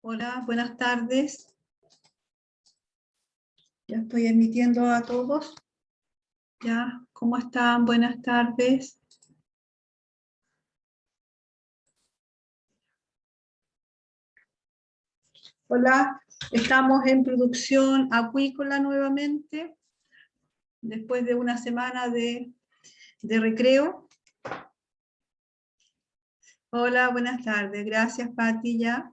Hola, buenas tardes. Ya estoy emitiendo a todos. Ya, ¿cómo están? Buenas tardes. Hola, estamos en producción acuícola nuevamente, después de una semana de recreo. Hola, buenas tardes. Gracias, Pati, ya.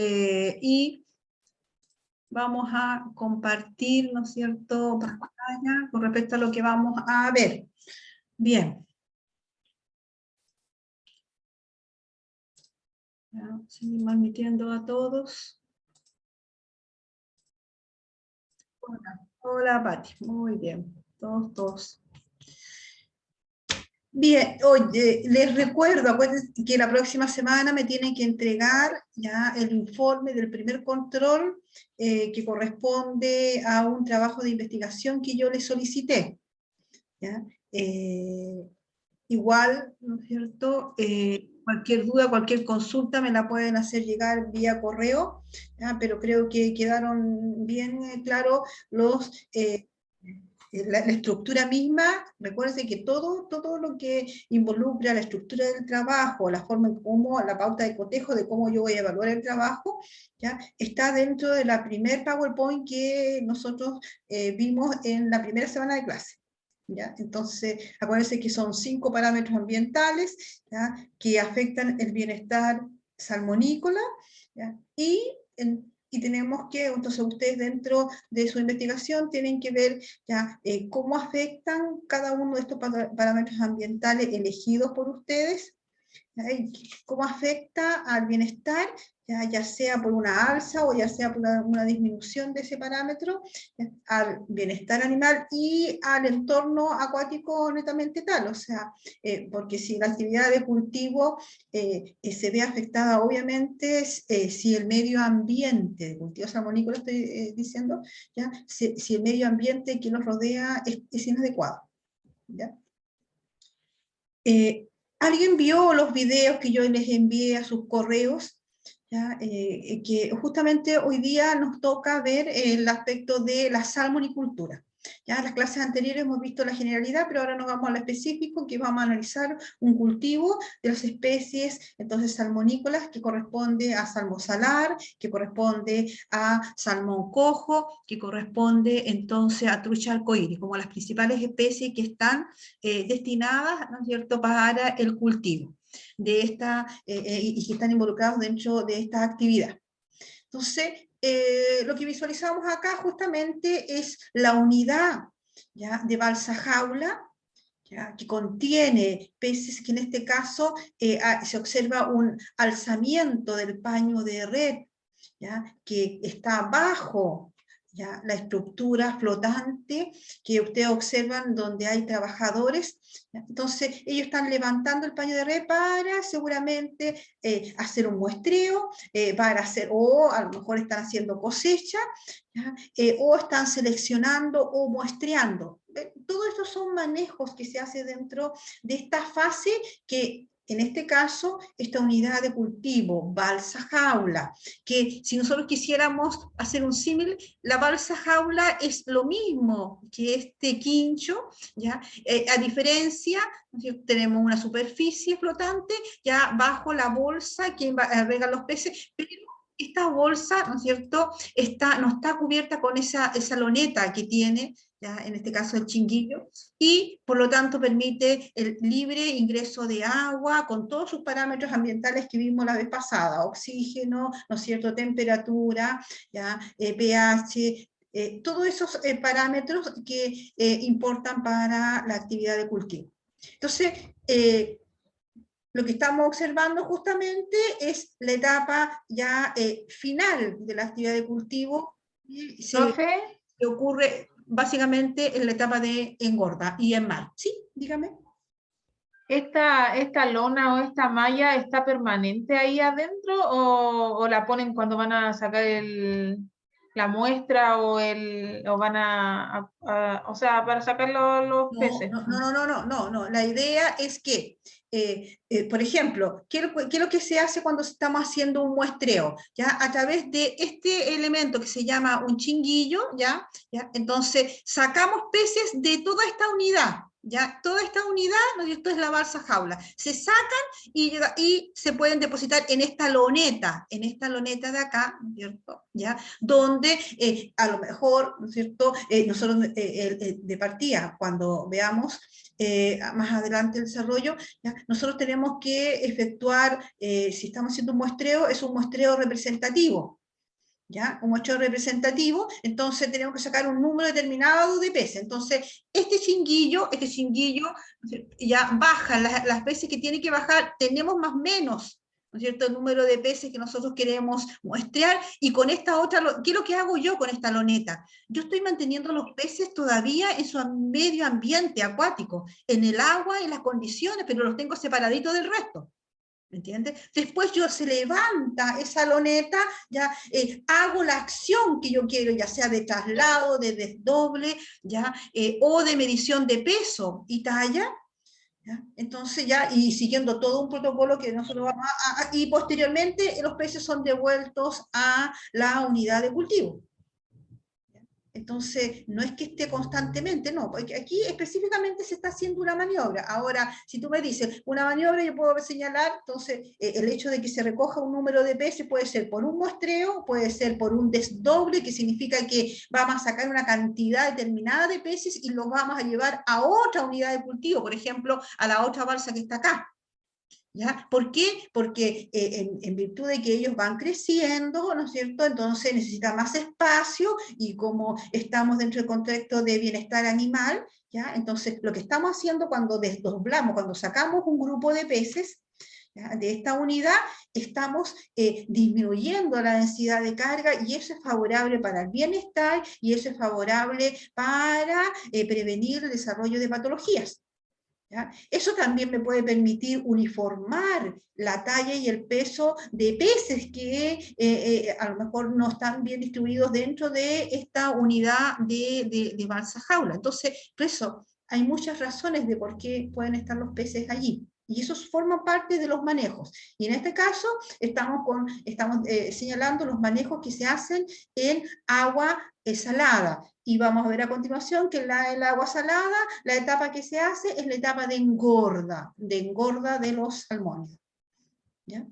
Y vamos a compartir, ¿no es cierto?, pantalla con respecto a lo que vamos a ver. Bien. Ya, seguimos admitiendo a todos. Hola, Pati. Muy bien. Todos. Bien, oye, les recuerdo, acuérdense que la próxima semana me tienen que entregar ya el informe del primer control que corresponde a un trabajo de investigación que yo les solicité. ¿Ya? Igual, ¿no es cierto? Cualquier duda, cualquier consulta me la pueden hacer llegar vía correo, ¿ya? Pero creo que quedaron bien claros la estructura misma. Recuerden que todo lo que involucra la estructura del trabajo, la forma en cómo, la pauta de cotejo de cómo yo voy a evaluar el trabajo, ¿ya? Está dentro de la primer PowerPoint que nosotros vimos en la primera semana de clase. ¿Ya? Entonces, acuérdense que son 5 parámetros ambientales, ¿ya?, que afectan el bienestar salmonícola, ¿ya? Y tenemos que, entonces ustedes dentro de su investigación tienen que ver ya cómo afectan cada uno de estos parámetros ambientales elegidos por ustedes, cómo afecta al bienestar, ya sea por una alza o ya sea por una disminución de ese parámetro, al bienestar animal y al entorno acuático netamente tal. O sea, porque si la actividad de cultivo se ve afectada, obviamente, si el medio ambiente, de cultivo salmonícola estoy diciendo, ¿ya? Si el medio ambiente que nos rodea es inadecuado. ¿Ya? ¿Alguien vio los videos que yo les envié a sus correos? ¿Ya? Que justamente hoy día nos toca ver el aspecto de la salmonicultura. Ya en las clases anteriores hemos visto la generalidad, pero ahora nos vamos a lo específico, que vamos a analizar un cultivo de las especies entonces salmonícolas, que corresponde a salmón salar, que corresponde a salmón cojo, que corresponde entonces a trucha arcoíris, como las principales especies que están destinadas, ¿no es cierto?, para el cultivo de esta, y que están involucrados dentro de esta actividad. Entonces, lo que visualizamos acá justamente es la unidad, ¿ya?, de balsa jaula, ¿ya?, que contiene peces, que en este caso se observa un alzamiento del paño de red, ¿ya?, que está bajo, ¿ya?, la estructura flotante que ustedes observan donde hay trabajadores. ¿Ya? Entonces ellos están levantando el paño de red para seguramente hacer un muestreo, para hacer, o a lo mejor están haciendo cosecha, ¿ya?, o están seleccionando o muestreando. Todo esto son manejos que se hace dentro de esta fase que, en este caso, esta unidad de cultivo, balsa jaula, que si nosotros quisiéramos hacer un símil, la balsa jaula es lo mismo que este quincho, ¿ya? A diferencia, tenemos una superficie flotante ya bajo la bolsa que alberga los peces, pero esta bolsa, ¿no es cierto?, no está cubierta con esa loneta que tiene, ¿ya?, en este caso el chinguillo, y por lo tanto permite el libre ingreso de agua con todos sus parámetros ambientales que vimos la vez pasada, oxígeno, ¿no es cierto?, temperatura, ¿ya?, pH, todos esos parámetros que importan para la actividad de cultivo. Entonces, lo que estamos observando justamente es la etapa ya final de la actividad de cultivo, y se ocurre básicamente en la etapa de engorda y en mar. ¿Sí? Dígame. ¿Esta lona o esta malla está permanente ahí adentro o la ponen cuando van a sacar el la muestra o van o sea, para sacar los No, peces. no, no, no, no, no, no. La idea es que, por ejemplo, ¿qué es lo que se hace cuando estamos haciendo un muestreo? ¿Ya? A través de este elemento que se llama un chinguillo, ¿ya? ¿Ya? Entonces, sacamos peces de toda esta unidad. ¿Ya? Toda esta unidad, ¿no? Y esto es la balsa jaula. Se sacan y se pueden depositar en esta loneta de acá, ¿cierto? ¿Ya? Donde a lo mejor, ¿no es cierto? Nosotros de partida, cuando veamos más adelante el desarrollo, ¿ya? Nosotros tenemos que efectuar, si estamos haciendo un muestreo, es un muestreo representativo. ¿Ya? Un muestreo representativo, entonces tenemos que sacar un número determinado de peces. Entonces, este chinguillo ya baja las veces que tiene que bajar, tenemos más o menos, ¿no es cierto?, el número de peces que nosotros queremos muestrear, y con esta otra, ¿qué es lo que hago yo con esta loneta? Yo estoy manteniendo los peces todavía en su medio ambiente acuático, en el agua, en las condiciones, pero los tengo separaditos del resto. ¿Me entiendes? Después se levanta esa loneta, ya hago la acción que yo quiero, ya sea de traslado, de desdoble, ya, o de medición de peso y talla, ¿ya? Entonces ya, y siguiendo todo un protocolo que nosotros vamos y posteriormente los peces son devueltos a la unidad de cultivo. Entonces, no es que esté constantemente, no, porque aquí específicamente se está haciendo una maniobra. Ahora, si tú me dices una maniobra, yo puedo señalar, entonces, el hecho de que se recoja un número de peces puede ser por un muestreo, puede ser por un desdoble, que significa que vamos a sacar una cantidad determinada de peces y los vamos a llevar a otra unidad de cultivo, por ejemplo, a la otra balsa que está acá. ¿Ya? ¿Por qué? Porque en virtud de que ellos van creciendo, ¿no es cierto? Entonces necesita más espacio, y como estamos dentro del contexto de bienestar animal, ¿ya? Entonces lo que estamos haciendo cuando desdoblamos, cuando sacamos un grupo de peces, ¿ya?, de esta unidad, estamos disminuyendo la densidad de carga, y eso es favorable para el bienestar, y eso es favorable para prevenir el desarrollo de patologías. ¿Ya? Eso también me puede permitir uniformar la talla y el peso de peces que a lo mejor no están bien distribuidos dentro de esta unidad de balsa jaula. Entonces, por eso hay muchas razones de por qué pueden estar los peces allí. Y eso forma parte de los manejos. Y en este caso estamos señalando los manejos que se hacen en agua salada. Y vamos a ver a continuación que en el agua salada, la etapa que se hace es la etapa de engorda de los salmónidos. ¿Ya?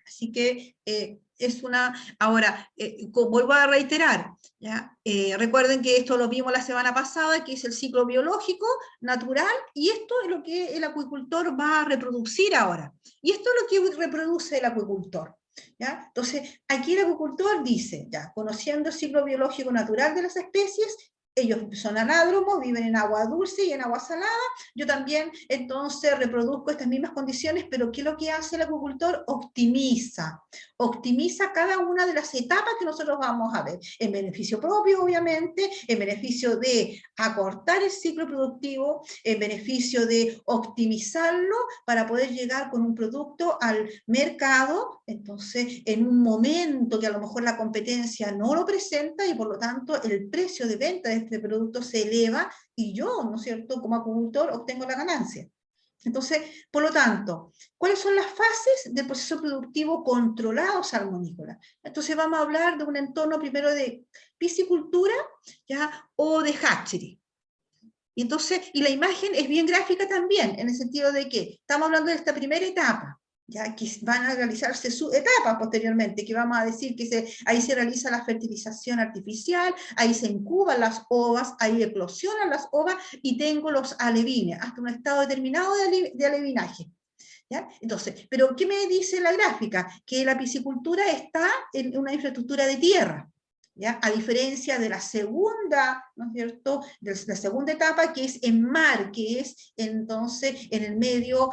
Así que es una... Ahora, vuelvo a reiterar, ¿ya? Recuerden que esto lo vimos la semana pasada, que es el ciclo biológico natural, y esto es lo que el acuicultor va a reproducir ahora. Y esto es lo que reproduce el acuicultor. ¿Ya? Entonces, aquí el acuicultor dice, ya, conociendo el ciclo biológico natural de las especies, ellos son anádromos, viven en agua dulce y en agua salada, yo también entonces reproduzco estas mismas condiciones, pero ¿qué es lo que hace el acuicultor? Optimiza cada una de las etapas que nosotros vamos a ver, en beneficio propio, obviamente, en beneficio de acortar el ciclo productivo, en beneficio de optimizarlo para poder llegar con un producto al mercado, entonces, en un momento que a lo mejor la competencia no lo presenta, y por lo tanto el precio de venta de este producto se eleva, y yo, ¿no es cierto?, como acuicultor obtengo la ganancia. Entonces, por lo tanto, ¿cuáles son las fases del proceso productivo controlado salmonícola? Entonces vamos a hablar de un entorno primero de piscicultura, ¿ya?, o de hatchery. Y entonces, y la imagen es bien gráfica también, en el sentido de que estamos hablando de esta primera etapa, ya que van a realizarse etapas posteriormente, que vamos a decir que ahí se realiza la fertilización artificial, ahí se incuban las ovas, ahí eclosionan las ovas, y tengo los alevines, hasta un estado determinado de alevinaje. ¿Ya? Entonces, pero ¿qué me dice la gráfica? Que la piscicultura está en una infraestructura de tierra, ¿ya? A diferencia de la segunda, ¿no es cierto?, de la segunda etapa, que es en mar, que es entonces en el medio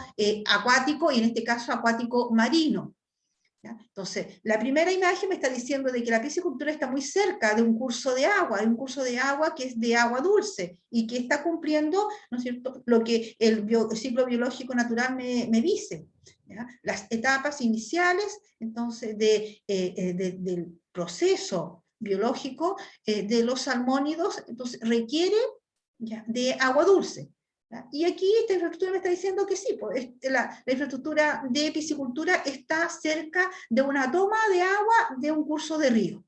acuático, y en este caso acuático marino. ¿Ya? Entonces, la primera imagen me está diciendo de que la piscicultura está muy cerca de un curso de agua que es de agua dulce, y que está cumpliendo, ¿no es cierto?, lo que el ciclo biológico natural me dice. ¿Ya? Las etapas iniciales, entonces, del proceso biológico de los salmónidos, entonces requiere, ¿ya?, de agua dulce. ¿Ya? Y aquí esta infraestructura me está diciendo que sí, pues, la infraestructura de piscicultura está cerca de una toma de agua de un curso de río.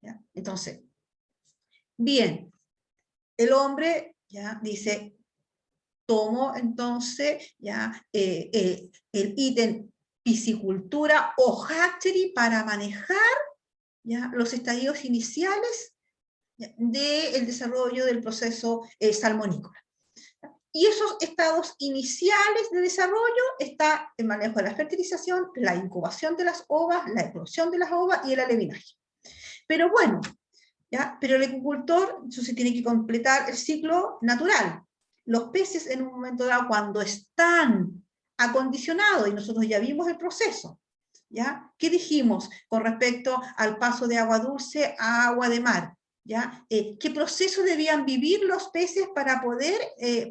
¿Ya? Entonces, bien, el hombre ya dice, tomo entonces ya el ítem piscicultura o hatchery para manejar ya los estadios iniciales del desarrollo del proceso salmonícola. Y esos estados iniciales de desarrollo está el manejo de la fertilización, la incubación de las ovas, la eclosión de las ovas y el alevinaje. Pero bueno, ¿ya? Pero el acuicultor entonces tiene que completar el ciclo natural. Los peces en un momento dado, cuando están acondicionados, y nosotros ya vimos el proceso, ¿ya? ¿Qué dijimos con respecto al paso de agua dulce a agua de mar? ¿Ya? ¿Qué proceso debían vivir los peces para poder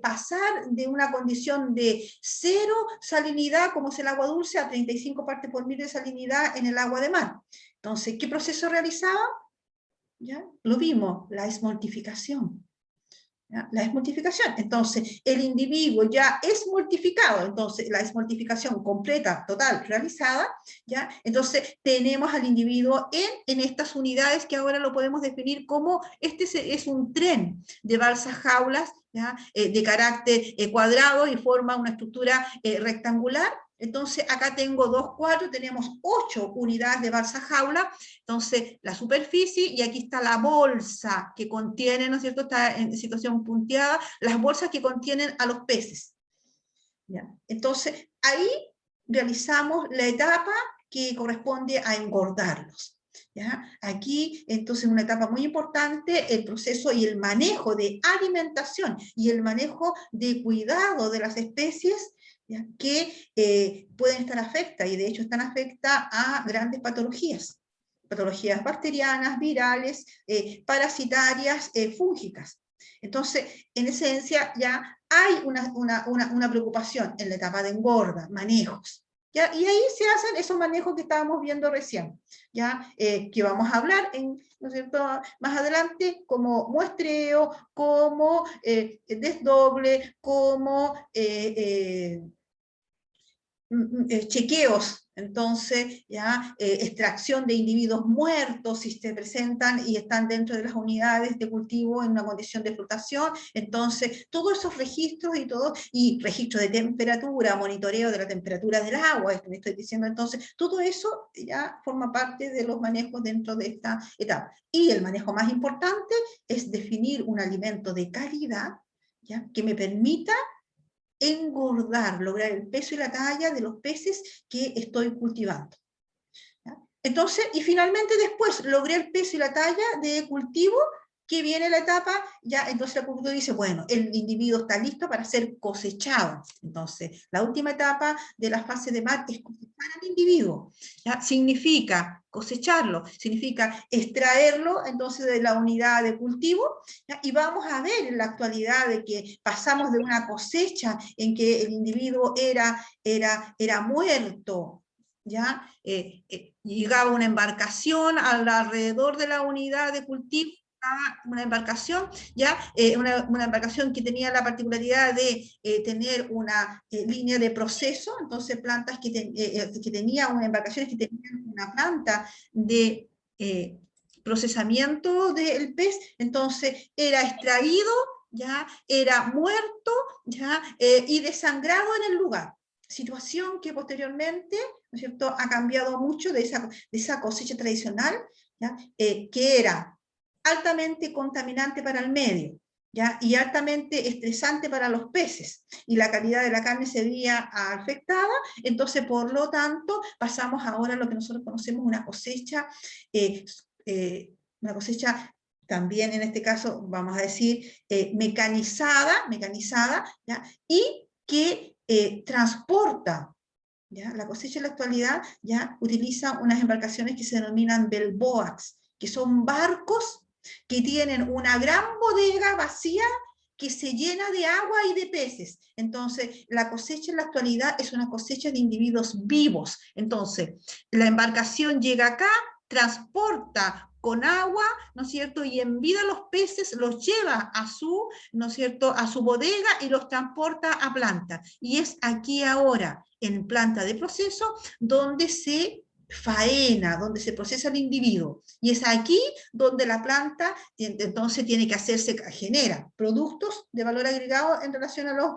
pasar de una condición de 0 salinidad, como es el agua dulce, a 35 partes por mil de salinidad en el agua de mar? Entonces, ¿qué proceso realizaba? ¿Ya? Lo vimos, la esmoltificación. ¿Ya? La esmoltificación. Entonces, el individuo ya es mortificado, entonces la esmoltificación completa, total, realizada, ¿ya? Entonces tenemos al individuo en estas unidades que ahora lo podemos definir como, este es un tren de balsas jaulas, ¿ya? De carácter cuadrado y forma una estructura rectangular. Entonces acá tengo 2 cuadros, tenemos 8 unidades de balsa jaula, entonces la superficie, y aquí está la bolsa que contiene, ¿no es cierto?, está en situación punteada, las bolsas que contienen a los peces. ¿Ya? Entonces ahí realizamos la etapa que corresponde a engordarlos. ¿Ya? Aquí, entonces, una etapa muy importante, el proceso y el manejo de alimentación y el manejo de cuidado de las especies, ¿ya?, que pueden estar afectadas, y de hecho están afectadas a grandes patologías bacterianas, virales, parasitarias, fúngicas. Entonces, en esencia, ya hay una preocupación en la etapa de engorda, manejos. ¿Ya? Y ahí se hacen esos manejos que estábamos viendo recién, ¿ya? Que vamos a hablar, ¿no es cierto?, más adelante, como muestreo, como desdoble, como chequeos, entonces, ya, extracción de individuos muertos si se presentan y están dentro de las unidades de cultivo en una condición de flotación. Entonces, todos esos registros y registro de temperatura, monitoreo de la temperatura del agua, esto me estoy diciendo, entonces, todo eso ya forma parte de los manejos dentro de esta etapa. Y el manejo más importante es definir un alimento de calidad, ¿ya?, que me permita engordar, lograr el peso y la talla de los peces que estoy cultivando. ¿Ya? Entonces, y finalmente después logré el peso y la talla de cultivo, que viene la etapa, ya entonces el acuicultor dice, bueno, el individuo está listo para ser cosechado. Entonces, la última etapa de la fase de mar es cosechar al individuo. ¿Ya? Significa cosecharlo, significa extraerlo entonces de la unidad de cultivo, ¿ya? Y vamos a ver en la actualidad de que pasamos de una cosecha en que el individuo era muerto, ¿ya? Llegaba una embarcación alrededor de la unidad de cultivo, una embarcación, ¿ya? Una embarcación que tenía la particularidad de tener una línea de proceso, entonces plantas que tenían, embarcaciones que tenían una planta de procesamiento del pez, entonces era extraído, ¿ya? Era muerto, ¿ya? Y desangrado en el lugar. Situación que posteriormente, ¿no es cierto?, ha cambiado mucho de esa cosecha tradicional, ¿ya? Que era altamente contaminante para el medio, ¿ya? Y altamente estresante para los peces, y la calidad de la carne se veía afectada. Entonces, por lo tanto, pasamos ahora a lo que nosotros conocemos una cosecha también en este caso, vamos a decir, mecanizada, ¿ya? Y que transporta, ¿ya? La cosecha en la actualidad ya utiliza unas embarcaciones que se denominan bellboats, que son barcos que tienen una gran bodega vacía que se llena de agua y de peces. Entonces, la cosecha en la actualidad es una cosecha de individuos vivos. Entonces, la embarcación llega acá, transporta con agua, ¿no es cierto? Y en vida los peces los lleva a su, ¿no es cierto?, a su bodega y los transporta a planta. Y es aquí ahora, en planta de proceso, donde se faena, donde se procesa el individuo. Y es aquí donde la planta entonces tiene que hacerse, genera productos de valor agregado en relación a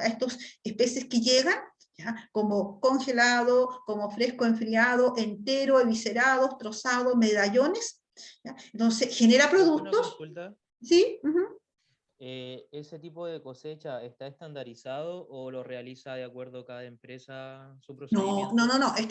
estos especies que llegan, ¿ya? Como congelado, como fresco enfriado, entero, eviscerados, trozados, medallones. ¿Ya? Entonces genera Profe, una productos, consulta. ¿sí? ¿Ese tipo de cosecha está estandarizado o lo realiza de acuerdo a cada empresa su No, no, procedimiento? no, no, es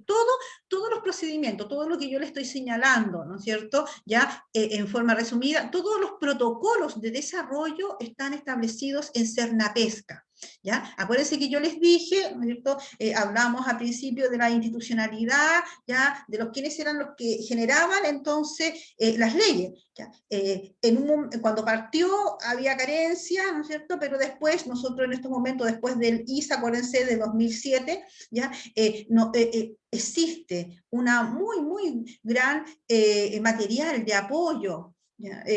todo, todos los procedimientos, todo lo que yo le estoy señalando, ¿no es cierto? Ya en forma resumida, todos los protocolos de desarrollo están establecidos en Cernapesca. ¿Ya? Acuérdense que yo les dije, ¿no es cierto? Hablamos al principio de la institucionalidad, ¿ya? De los quienes eran los que generaban entonces las leyes. ¿Ya? Cuando partió había carencia, ¿no es cierto? Pero después, nosotros en estos momentos, después del ISA, acuérdense, de 2007, ¿ya? Existe una muy gran material de apoyo,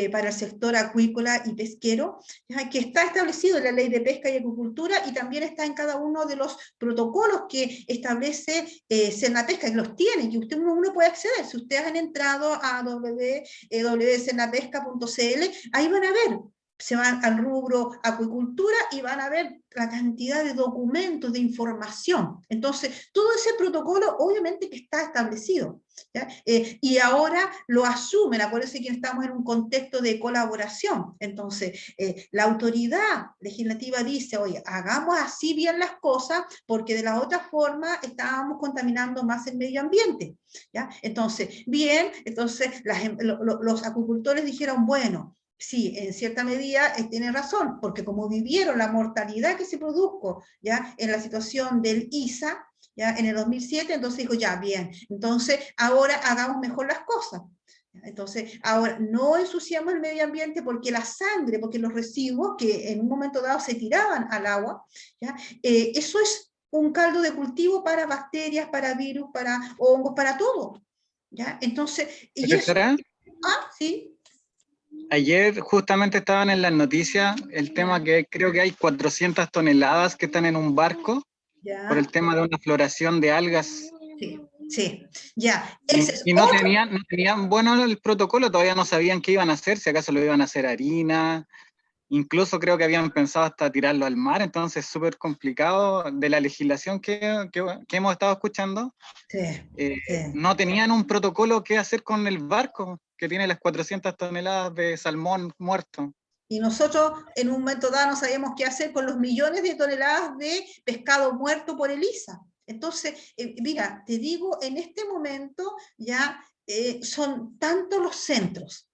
para el sector acuícola y pesquero, ¿ya? Que está establecido en la Ley de Pesca y Acuicultura y también está en cada uno de los protocolos que establece Cernapesca, que los tiene, que uno puede acceder. Si ustedes han entrado a www.cernapesca.cl, ahí van a ver, se van al rubro acuicultura y van a ver la cantidad de documentos, de información. Entonces, todo ese protocolo obviamente que está establecido, ¿ya? Y ahora lo asumen, acuérdense que estamos en un contexto de colaboración. Entonces, la autoridad legislativa dice, oye, hagamos así bien las cosas, porque de la otra forma estábamos contaminando más el medio ambiente, ¿ya? Entonces, bien, entonces los acuicultores dijeron, bueno, sí, en cierta medida tiene razón, porque como vivieron la mortalidad que se produjo, ¿ya? En la situación del ISA, ¿ya? En el 2007, entonces dijo, ya, bien, entonces ahora hagamos mejor las cosas. Entonces, ahora no ensuciamos el medio ambiente porque la sangre, porque los residuos que en un momento dado se tiraban al agua, ¿ya? Eso es un caldo de cultivo para bacterias, para virus, para hongos, para todo, ¿ya? Entonces, y eso, Profesora, sí. ayer justamente estaban en las noticias el tema que creo que hay 400 toneladas que están en un barco por Ya, el tema de una floración de algas. sí, sí, ya. Ese es Y no otro. tenían, no tenían bueno el protocolo, todavía no sabían qué iban a hacer, si acaso lo iban a hacer harina, incluso creo que habían pensado hasta tirarlo al mar, entonces súper complicado de la legislación que hemos estado escuchando. Sí, sí. No tenían un protocolo qué hacer con el barco que tiene las 400 toneladas de salmón muerto. Y nosotros en un momento dado no sabíamos qué hacer con los millones de toneladas de pescado muerto por el ISA. Entonces, mira, te digo, en este momento ya son tantos los centros.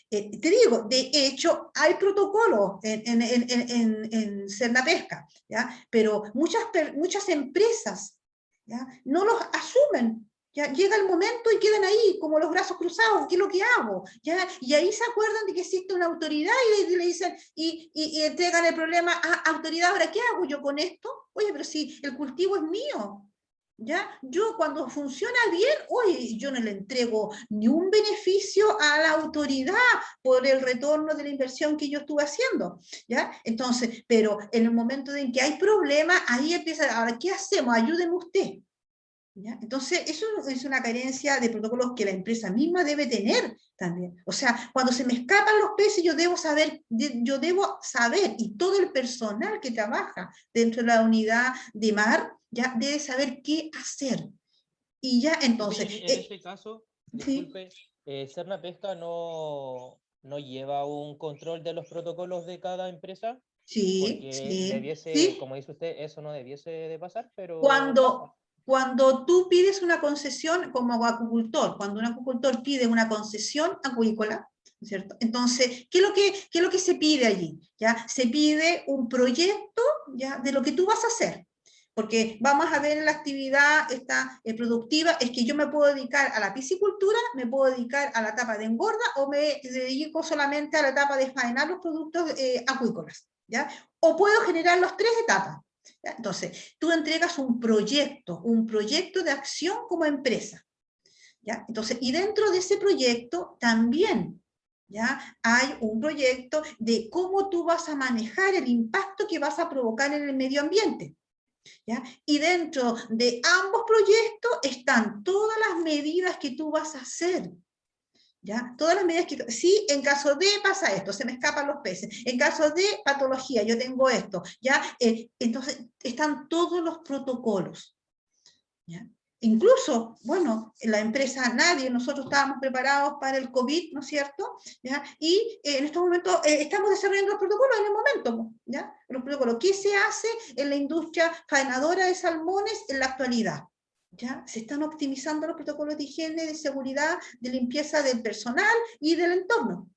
Te digo, de hecho, hay protocolos en Cernapesca, ¿ya? Pero muchas empresas, ¿ya? No los asumen. Ya llega el momento y quedan ahí, como los brazos cruzados, ¿qué es lo que hago? ¿Ya? Y ahí se acuerdan de que existe una autoridad y le dicen, y entregan el problema a autoridad, ¿ahora qué hago yo con esto? Oye, pero si el cultivo es mío, ¿ya? Yo cuando funciona bien, oye, yo no le entrego ni un beneficio a la autoridad por el retorno de la inversión que yo estuve haciendo, ¿ya? Entonces, pero en el momento en que hay problemas, ahí empieza, ahora, ¿qué hacemos? Ayúdeme usted. ¿Ya? Entonces, eso es una carencia de protocolos que la empresa misma debe tener también. O sea, cuando se me escapan los peces, yo debo saber, y todo el personal que trabaja dentro de la unidad de mar, ya debe saber qué hacer. Y ya entonces, En ese caso, sí, disculpe, Cernapesca no lleva un control de los protocolos de cada empresa, sí, porque sí, debiese, sí. como dice usted, eso no debiese de pasar, pero pasa. Cuando tú pides una concesión como acuicultor, cuando un acuicultor pide una concesión acuícola, ¿cierto? Entonces, qué es lo que se pide allí? ¿Ya? Se pide un proyecto, ¿ya? De lo que tú vas a hacer. Porque vamos a ver en la actividad esta, productiva, es que yo me puedo dedicar a la piscicultura, me puedo dedicar a la etapa de engorda o me dedico solamente a la etapa de faenar los productos acuícolas. ¿Ya? O puedo generar las tres etapas. ¿Ya? Entonces, tú entregas un proyecto de acción como empresa. ¿ya? Entonces, y dentro de ese proyecto también, ¿ya? Hay un proyecto de cómo tú vas a manejar el impacto que vas a provocar en el medio ambiente, ¿ya? Y dentro de ambos proyectos están todas las medidas que tú vas a hacer, ¿ya? Todas las medidas que... Sí, en caso de pasa esto, se me escapan los peces. En caso de patología, yo tengo esto, ¿ya? Entonces, están todos los protocolos, ¿ya? Incluso, bueno, en la empresa nadie, nosotros estábamos preparados para el COVID, ¿no es cierto? ¿Ya? Y en estos momentos estamos desarrollando los protocolos en el momento, ¿ya? Los protocolos. ¿Qué se hace en la industria faenadora de salmones en la actualidad? ¿Ya? Se están optimizando los protocolos de higiene, de seguridad, de limpieza del personal y del entorno.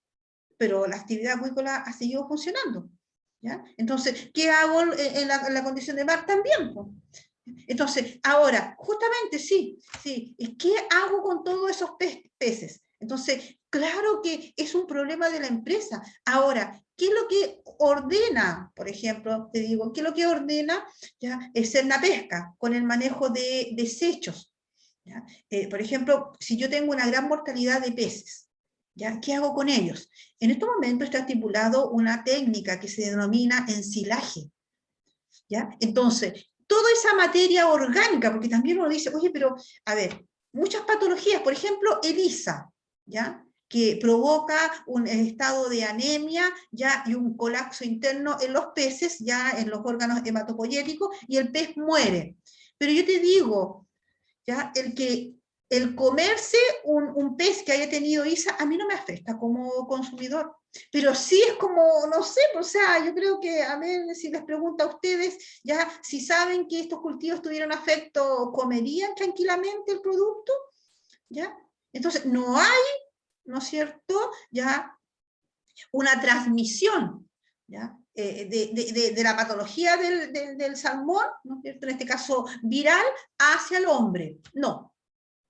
Pero la actividad acuícola ha seguido funcionando, ¿ya? Entonces, ¿qué hago en la condición de mar? También, pues. Entonces, ahora, justamente sí, ¿qué hago con todos esos peces? Entonces, claro que es un problema de la empresa. Ahora, ¿qué es lo que ordena, por ejemplo, te digo, qué es lo que ordena, ¿ya? El Sernapesca con el manejo de desechos, ¿ya? Por ejemplo, si yo tengo una gran mortalidad de peces, ¿ya? ¿Qué hago con ellos? En este momento está estipulado una técnica que se denomina ensilaje, ¿ya? Entonces, toda esa materia orgánica, porque también uno dice, oye, pero, a ver, muchas patologías, por ejemplo, ELISA, ¿ya? Que provoca un estado de anemia, ¿ya? Y un colapso interno en los peces, ya en los órganos hematopoyéticos, y el pez muere. Pero yo te digo, ¿ya? El comerse un pez que haya tenido ISA, a mí no me afecta como consumidor. Pero sí es como, no sé, o sea, yo creo que, a ver, si les pregunto a ustedes, ya, si saben que estos cultivos tuvieron afecto, ¿comerían tranquilamente el producto? ¿Ya? Entonces, no hay, ¿no es cierto?, ya, una transmisión, ¿ya? De la patología del salmón, ¿no es cierto?, en este caso viral, hacia el hombre. No,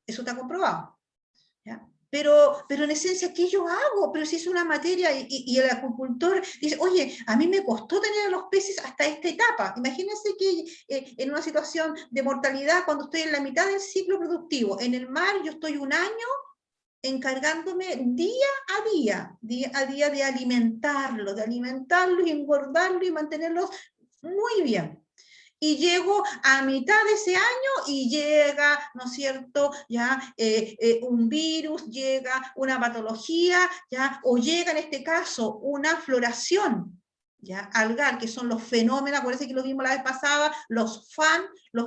eso está comprobado, ¿ya? Pero en esencia, ¿qué yo hago? Pero si es una materia y el acuicultor dice, oye, a mí me costó tener a los peces hasta esta etapa. Imagínense que en una situación de mortalidad, cuando estoy en la mitad del ciclo productivo, en el mar yo estoy un año encargándome día a día de alimentarlos y engordarlos y mantenerlos muy bien. Y llego a mitad de ese año y llega, ¿no es cierto?, ya un virus, llega una patología, ya, o llega en este caso una floración, ya, algal, que son los fenómenos, acuérdense que lo vimos la vez pasada, los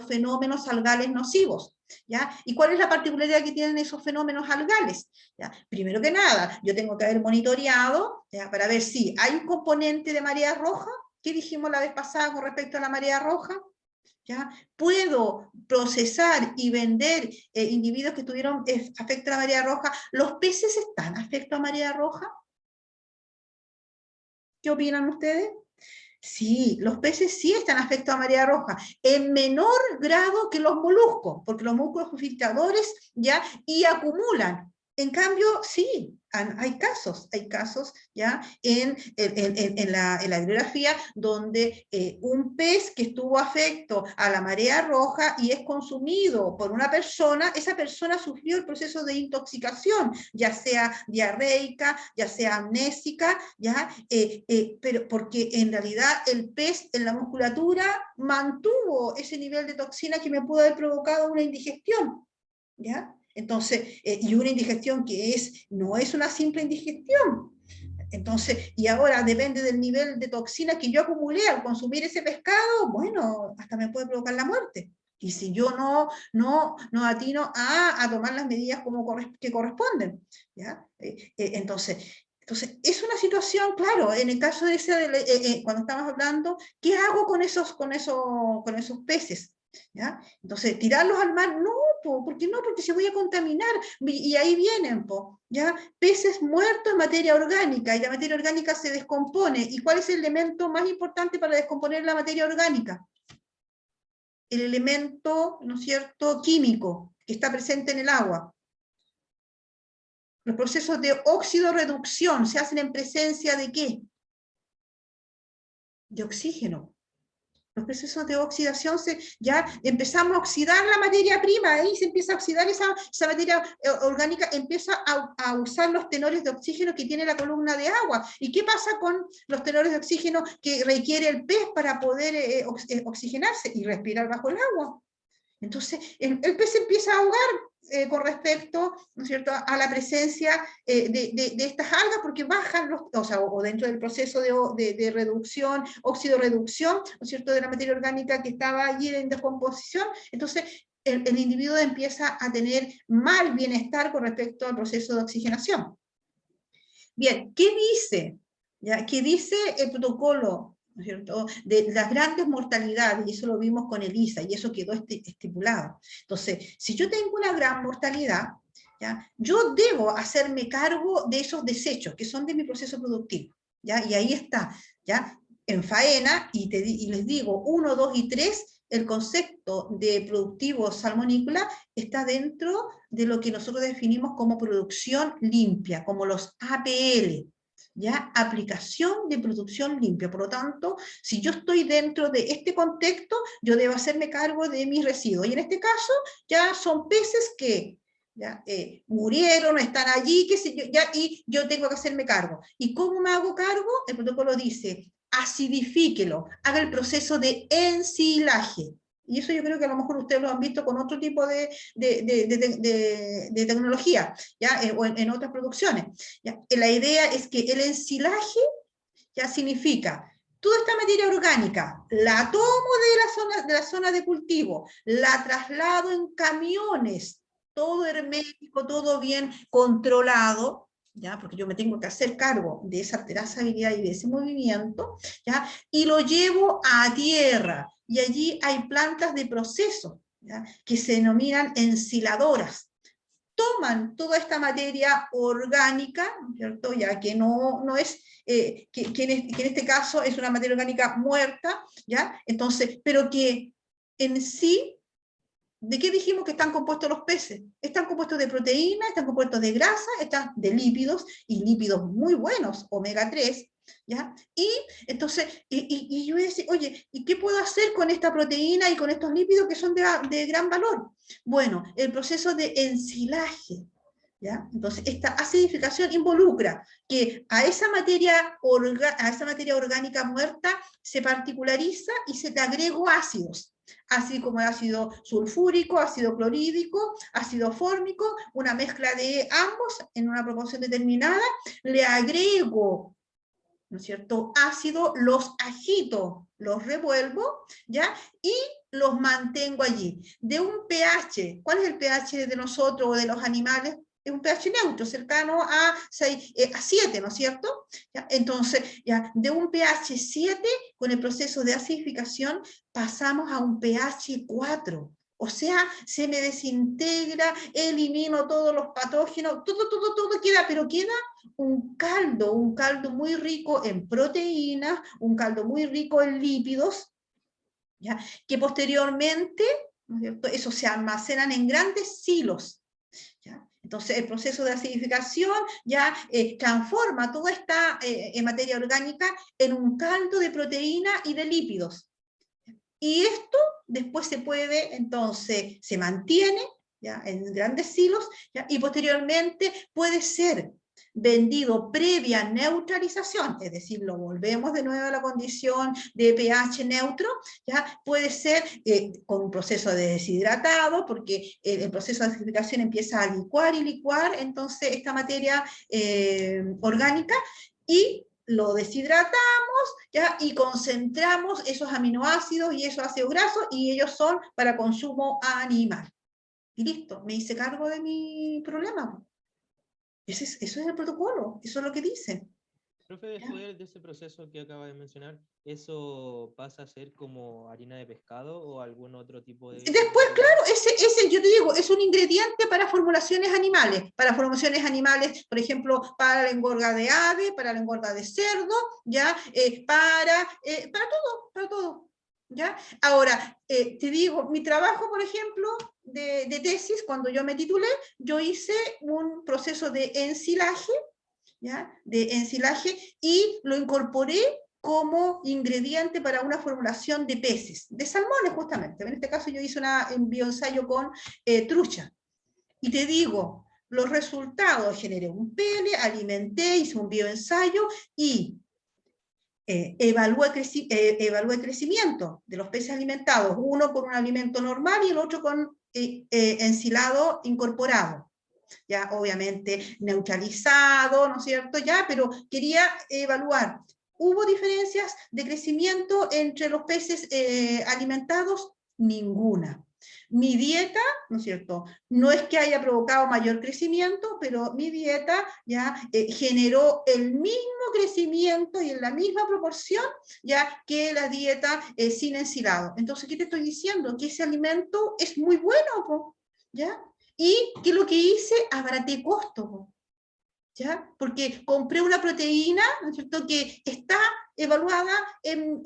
fenómenos algales nocivos. ¿Ya? ¿Y cuál es la particularidad que tienen esos fenómenos algales? ¿Ya? Primero que nada, yo tengo que haber monitoreado, ¿ya?, para ver si hay un componente de marea roja. ¿Qué dijimos la vez pasada con respecto a la marea roja? ¿Ya? Puedo procesar y vender individuos que tuvieron afecto a la marea roja. ¿Los peces están afectos a marea roja? ¿Qué opinan ustedes? Sí, los peces sí están afectos a marea roja, en menor grado que los moluscos, porque los moluscos son filtradores, ¿ya? Y acumulan. En cambio, sí, hay casos ya en la hidrografía donde un pez que estuvo afecto a la marea roja y es consumido por una persona, esa persona sufrió el proceso de intoxicación, ya sea diarreica, ya sea amnésica, ¿ya? Pero porque en realidad el pez en la musculatura mantuvo ese nivel de toxina que me pudo haber provocado una indigestión, ¿ya? Entonces, y una indigestión que no es una simple indigestión. Entonces, y ahora depende del nivel de toxina que yo acumulé al consumir ese pescado, bueno, hasta me puede provocar la muerte. Y si yo no atino a tomar las medidas que corresponden, ¿ya? Entonces, es una situación, claro, en el caso de ese, cuando estamos hablando, ¿qué hago con esos peces? ¿Ya? Entonces, tirarlos al mar, no, ¿por qué no? Porque se voy a contaminar, y ahí vienen, ¿ya? Peces muertos en materia orgánica, y la materia orgánica se descompone. ¿Y cuál es el elemento más importante para descomponer la materia orgánica? El elemento, ¿no es cierto?, químico, que está presente en el agua. Los procesos de óxido-reducción se hacen en presencia ¿de qué? De oxígeno. Los procesos de oxidación, ya empezamos a oxidar la materia prima, ahí se empieza a oxidar esa materia orgánica, empieza a usar los tenores de oxígeno que tiene la columna de agua. ¿Y qué pasa con los tenores de oxígeno que requiere el pez para poder oxigenarse y respirar bajo el agua? Entonces, el pez empieza a ahogar con respecto, ¿no es cierto?, a la presencia de estas algas, porque bajan o dentro del proceso de reducción, óxido-reducción, ¿no es cierto?, de la materia orgánica que estaba allí en descomposición. Entonces, el individuo empieza a tener mal bienestar con respecto al proceso de oxigenación. Bien, ¿qué dice? ¿Ya? ¿Qué dice el protocolo, ¿no es cierto?, de las grandes mortalidades? Y eso lo vimos con ELISA, y eso quedó estipulado. Entonces, si yo tengo una gran mortalidad, ¿ya?, yo debo hacerme cargo de esos desechos, que son de mi proceso productivo, ¿ya? Y ahí está, ¿ya?, en faena, y les digo, 1, 2 y 3, el concepto de productivo salmonícola está dentro de lo que nosotros definimos como producción limpia, como los APL, ¿ya? Aplicación de producción limpia. Por lo tanto, si yo estoy dentro de este contexto, yo debo hacerme cargo de mis residuos. Y en este caso, ya son peces que ya, murieron, están allí, qué sé yo, ya, y yo tengo que hacerme cargo. ¿Y cómo me hago cargo? El protocolo dice, acidifíquelo, haga el proceso de ensilaje. Y eso yo creo que a lo mejor ustedes lo han visto con otro tipo de tecnología, ¿ya? O en otras producciones. ¿Ya? La idea es que el ensilaje ya significa toda esta materia orgánica, la tomo de la zona de cultivo, la traslado en camiones, todo hermético, todo bien controlado, ¿ya? Porque yo me tengo que hacer cargo de esa trazabilidad y de ese movimiento, ¿ya? Y lo llevo a tierra, y allí hay plantas de proceso, ¿ya?, que se denominan ensiladoras. Toman toda esta materia orgánica, ¿cierto?, ya que no es, que en este caso es una materia orgánica muerta, ¿ya? Entonces, pero que en sí, ¿de qué dijimos que están compuestos los peces? Están compuestos de proteínas, están compuestos de grasa, están de lípidos, y lípidos muy buenos, omega 3, ¿ya? Y entonces, y yo voy a decir, oye, ¿y qué puedo hacer con esta proteína y con estos lípidos que son de gran valor? Bueno, el proceso de ensilaje, ¿ya? Entonces, esta acidificación involucra que a esa materia orgánica muerta se particulariza y se te agrego ácidos, así como el ácido sulfúrico, ácido clorhídrico, ácido fórmico, una mezcla de ambos en una proporción determinada, le agrego, ¿no es cierto?, ácido, los agito, los revuelvo, ¿ya?, y los mantengo allí. De un pH, ¿cuál es el pH de nosotros o de los animales? Es un pH neutro, cercano a 7, ¿no es cierto? ¿Ya? Entonces, ya, de un pH 7, con el proceso de acidificación, pasamos a un pH 4. O sea, se me desintegra, elimino todos los patógenos, todo queda, pero queda un caldo muy rico en proteínas, un caldo muy rico en lípidos, ¿ya?, que posteriormente, ¿no es cierto?, eso se almacenan en grandes silos, ¿ya? Entonces, el proceso de acidificación ya transforma toda esta materia orgánica en un caldo de proteína y de lípidos. Y esto después se puede, entonces, se mantiene, ¿ya?, en grandes silos, ¿ya?, y posteriormente puede ser vendido previa neutralización, es decir, lo volvemos de nuevo a la condición de pH neutro, ¿ya? Puede ser con un proceso de deshidratado, porque el proceso de acidificación empieza a licuar y licuar, entonces, esta materia orgánica, y lo deshidratamos, ¿ya?, y concentramos esos aminoácidos y esos ácidos grasos, y ellos son para consumo animal. Y listo, me hice cargo de mi problema. Eso es el protocolo, eso es lo que dice. Profe, después de ese proceso que acaba de mencionar, ¿eso pasa a ser como harina de pescado o algún otro tipo de...? Después, claro, ese yo te digo, es un ingrediente para formulaciones animales, por ejemplo, para la engorda de ave, para la engorda de cerdo, ¿ya? Para todo, ¿ya? Ahora, te digo, mi trabajo, por ejemplo, de tesis, cuando yo me titulé, yo hice un proceso de ensilaje, ¿ya?, de ensilaje, y lo incorporé como ingrediente para una formulación de peces, de salmones justamente. En este caso yo hice un bioensayo con trucha. Y te digo, los resultados, generé un pele, alimenté, hice un bioensayo y evalué el crecimiento de los peces alimentados, uno con un alimento normal y el otro con ensilado incorporado. Ya obviamente neutralizado, ¿no es cierto? Ya, pero quería evaluar. ¿Hubo diferencias de crecimiento entre los peces alimentados? Ninguna. Mi dieta, ¿no es cierto? No es que haya provocado mayor crecimiento, pero mi dieta ya generó el mismo crecimiento y en la misma proporción ya que la dieta sin ensilado. Entonces, ¿qué te estoy diciendo? Que ese alimento es muy bueno, ¿ya? Y que lo que hice, abaraté costo, ¿ya? Porque compré una proteína, ¿no es cierto?, que está evaluada en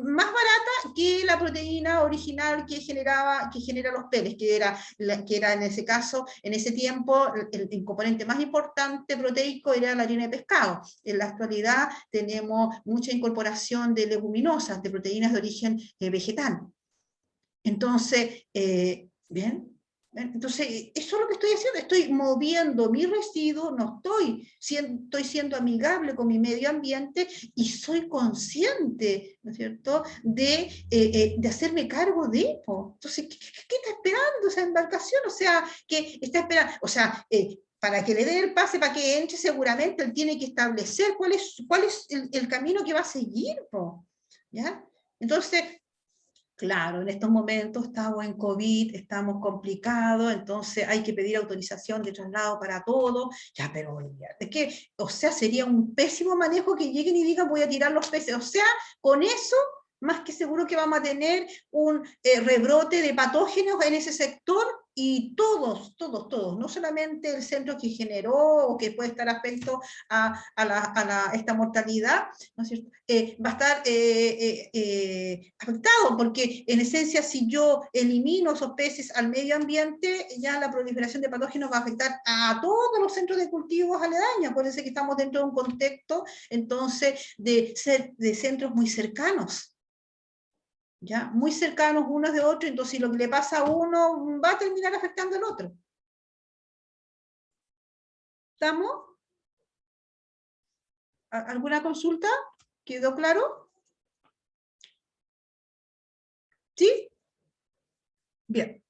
más barata que la proteína original que genera los peles, que era en ese caso, en ese tiempo, el componente más importante proteico era la harina de pescado. En la actualidad tenemos mucha incorporación de leguminosas, de proteínas de origen vegetal. Entonces, ¿bien? Entonces, eso es lo que estoy haciendo, estoy moviendo mi residuo, no estoy siendo amigable con mi medio ambiente y soy consciente, ¿no es cierto?, de hacerme cargo de eso. Entonces, ¿qué está esperando esa embarcación? O sea, que está esperando, o sea, para que le dé el pase, para que entre, seguramente él tiene que establecer cuál es el camino que va a seguir, ¿ya? Entonces, claro, en estos momentos estamos en COVID, estamos complicados, entonces hay que pedir autorización de traslado para todo, ya, pero es que, o sea, sería un pésimo manejo que lleguen y digan voy a tirar los peces, o sea, con eso, más que seguro que vamos a tener un rebrote de patógenos en ese sector, y todos, no solamente el centro que generó o que puede estar afecto a esta mortalidad, ¿no es cierto?, va a estar afectado, porque en esencia si yo elimino esos peces al medio ambiente, ya la proliferación de patógenos va a afectar a todos los centros de cultivos aledaños. Acuérdense que estamos dentro de un contexto entonces de centros muy cercanos, ¿ya? Muy cercanos unos de otros, entonces lo que le pasa a uno va a terminar afectando al otro. ¿Estamos? ¿Alguna consulta? ¿Quedó claro? ¿Sí? Bien.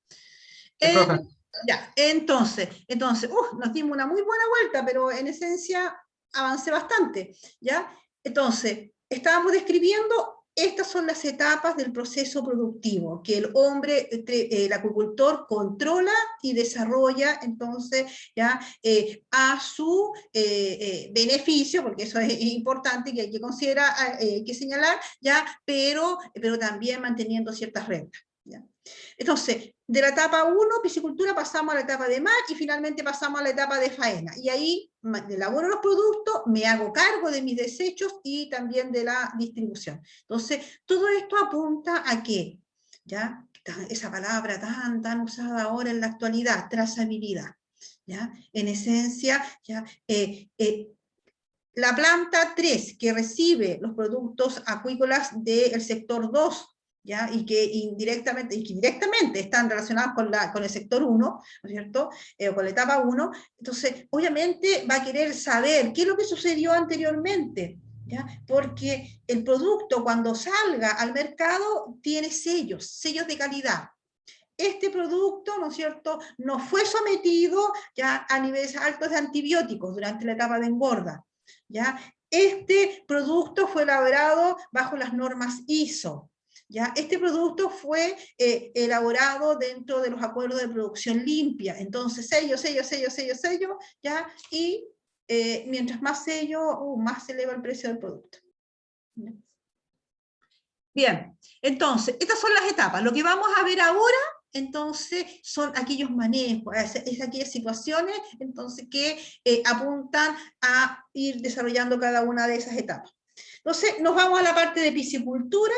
Ya, entonces, nos dimos una muy buena vuelta, pero en esencia avancé bastante, ¿ya? Entonces, estábamos describiendo, estas son las etapas del proceso productivo, que el hombre, el acuicultor, controla y desarrolla, entonces, ya, a su beneficio, porque eso es importante, que hay que considerar, hay que señalar, ya, pero también manteniendo ciertas reglas, ¿ya? Entonces, de la etapa 1, piscicultura, pasamos a la etapa de mar y finalmente pasamos a la etapa de faena. Y ahí elaboro los productos, me hago cargo de mis desechos y también de la distribución. Entonces, todo esto apunta a qué, ¿ya? Esa palabra tan usada ahora en la actualidad, trazabilidad, ¿ya? En esencia, ¿ya? La planta 3 que recibe los productos acuícolas del sector 2, ¿ya? Y que directamente están relacionados con el sector 1, ¿no es cierto?, o con la etapa 1, entonces obviamente va a querer saber qué es lo que sucedió anteriormente, ¿ya? Porque el producto cuando salga al mercado tiene sellos de calidad. Este producto, ¿no es cierto?, no fue sometido ya a niveles altos de antibióticos durante la etapa de engorda, ¿ya? Este producto fue elaborado bajo las normas ISO, ¿ya? Este producto fue elaborado dentro de los acuerdos de producción limpia, entonces sello, ¿ya? Y mientras más sello, más se eleva el precio del producto. Bien, entonces, estas son las etapas. Lo que vamos a ver ahora, entonces, son aquellos manejos, es aquellas situaciones, entonces, que apuntan a ir desarrollando cada una de esas etapas. Entonces, nos vamos a la parte de piscicultura,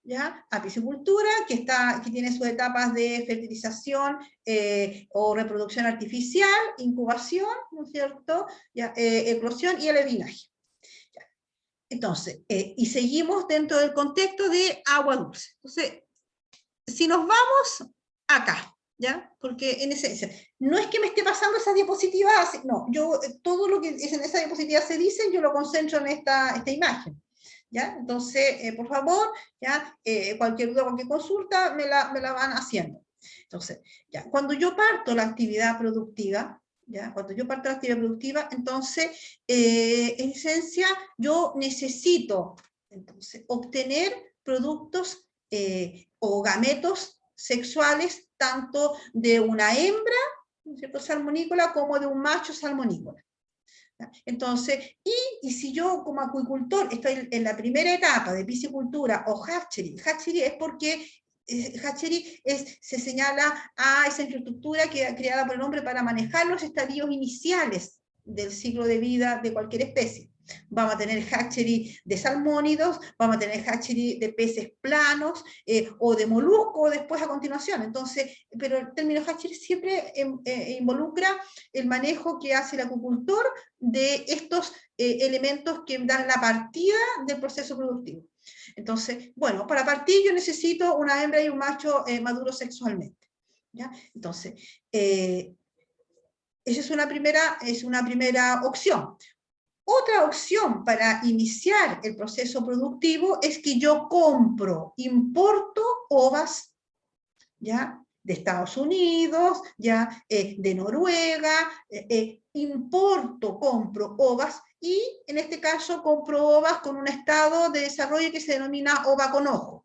¿ya? A piscicultura, que tiene sus etapas de fertilización o reproducción artificial, incubación, ¿no es cierto?, ¿ya? Eclosión y alevinaje. Entonces, y seguimos dentro del contexto de agua dulce. Entonces, si nos vamos acá, ¿ya? Porque en esencia, no es que me esté pasando esa diapositiva, no, yo todo lo que en esa diapositiva se dice, yo lo concentro en esta imagen, ¿ya? Entonces, por favor, ¿ya? Cualquier duda, cualquier consulta, me la van haciendo. Entonces, ya, cuando yo parto la actividad productiva, ¿ya? Cuando yo parto la actividad productiva, entonces, en esencia, yo necesito, entonces, obtener productos o gametos sexuales, tanto de una hembra, ¿no es cierto?, salmonícola, como de un macho salmonícola. Entonces, y si yo como acuicultor estoy en la primera etapa de piscicultura o hatchery es porque hatchery se señala a esa infraestructura creada por el hombre para manejar los estadios iniciales del ciclo de vida de cualquier especie. Vamos a tener hatchery de salmónidos, vamos a tener hatchery de peces planos o de molusco después a continuación. Entonces, pero el término hatchery siempre involucra el manejo que hace el acuicultor de estos elementos que dan la partida del proceso productivo. Entonces, bueno, para partir yo necesito una hembra y un macho maduro sexualmente, ¿ya? Entonces, esa es una primera opción. Otra opción para iniciar el proceso productivo es que yo importo ovas, ¿ya?, de Estados Unidos, ¿ya?, de Noruega, compro ovas, y en este caso compro ovas con un estado de desarrollo que se denomina ova con ojo,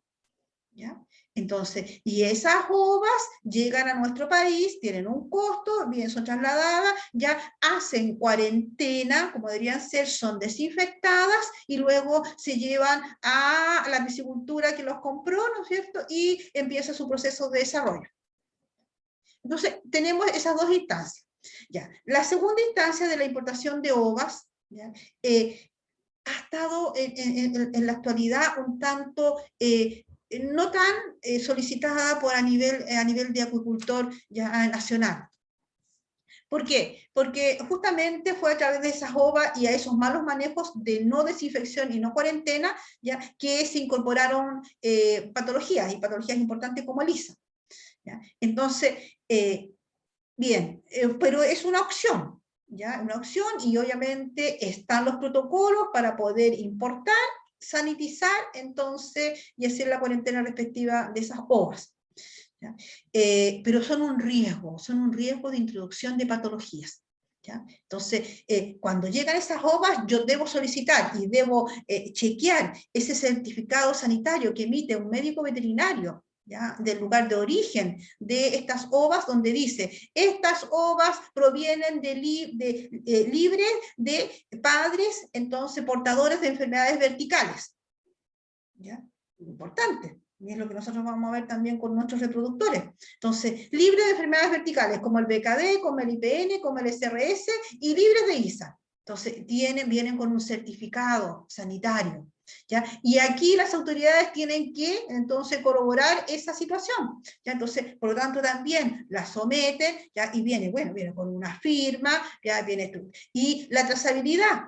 ¿ya? Entonces, y esas ovas llegan a nuestro país, tienen un costo, bien son trasladadas, ya hacen cuarentena, como deberían ser, son desinfectadas, y luego se llevan a la piscicultura que los compró, ¿no es cierto?, y empieza su proceso de desarrollo. Entonces, tenemos esas dos instancias. Ya. La segunda instancia de la importación de ovas, ¿ya?, ha estado en la actualidad un tanto no tan solicitada a nivel de acuicultor ya nacional. ¿Por qué? Porque justamente fue a través de esas ovas y a esos malos manejos de no desinfección y no cuarentena, ya, que se incorporaron patologías, y patologías importantes como el ISA, ¿ya? Entonces, bien, pero es una opción, ¿ya? Una opción, y obviamente están los protocolos para poder importar, sanitizar, entonces, y hacer la cuarentena respectiva de esas ovas, ¿ya? Pero son un riesgo de introducción de patologías, ¿ya? Entonces, cuando llegan esas ovas, yo debo solicitar y debo chequear ese certificado sanitario que emite un médico veterinario, ¿ya?, del lugar de origen de estas ovas, donde dice, estas ovas provienen libres de padres, entonces, portadores de enfermedades verticales, ¿ya? Importante, y es lo que nosotros vamos a ver también con nuestros reproductores. Entonces, libres de enfermedades verticales, como el BKD, como el IPN, como el SRS, y libres de ISA. Entonces, vienen con un certificado sanitario, ¿ya? Y aquí las autoridades tienen que, entonces, corroborar esa situación, ¿ya? Entonces, por lo tanto, también la someten, ¿ya? Y viene con una firma, ya viene tú. Y la trazabilidad,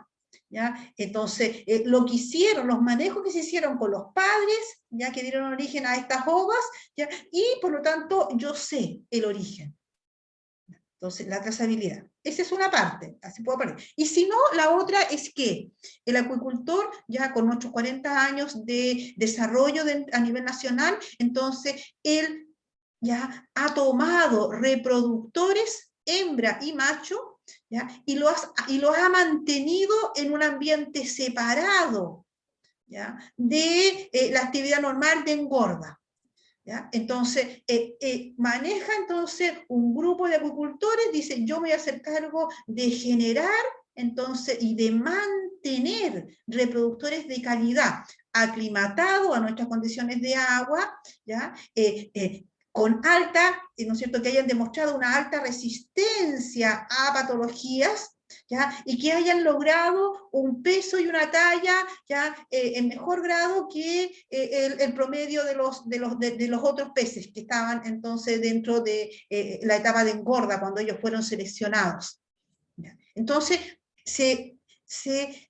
¿ya? Entonces, lo que hicieron, los manejos que se hicieron con los padres, ya, que dieron origen a estas ovas, ¿ya? Y por lo tanto, yo sé el origen. Entonces, la trazabilidad. Esa es una parte, así puedo poner. Y si no, la otra es que el acuicultor, ya con nuestros 40 años de desarrollo a nivel nacional, entonces él ya ha tomado reproductores, hembra y macho, ¿ya?, y los ha mantenido en un ambiente separado, ¿ya?, de la actividad normal de engorda. ¿Ya? Entonces, maneja entonces un grupo de acuicultores, dice, yo me voy a hacer cargo de generar entonces y de mantener reproductores de calidad, aclimatados a nuestras condiciones de agua, ¿ya? Con alta, ¿no es cierto?, que hayan demostrado una alta resistencia a patologías, ¿ya?, y que hayan logrado un peso y una talla, ¿ya?, en mejor grado que el promedio de los otros peces que estaban entonces dentro de la etapa de engorda cuando ellos fueron seleccionados, ¿ya? Entonces se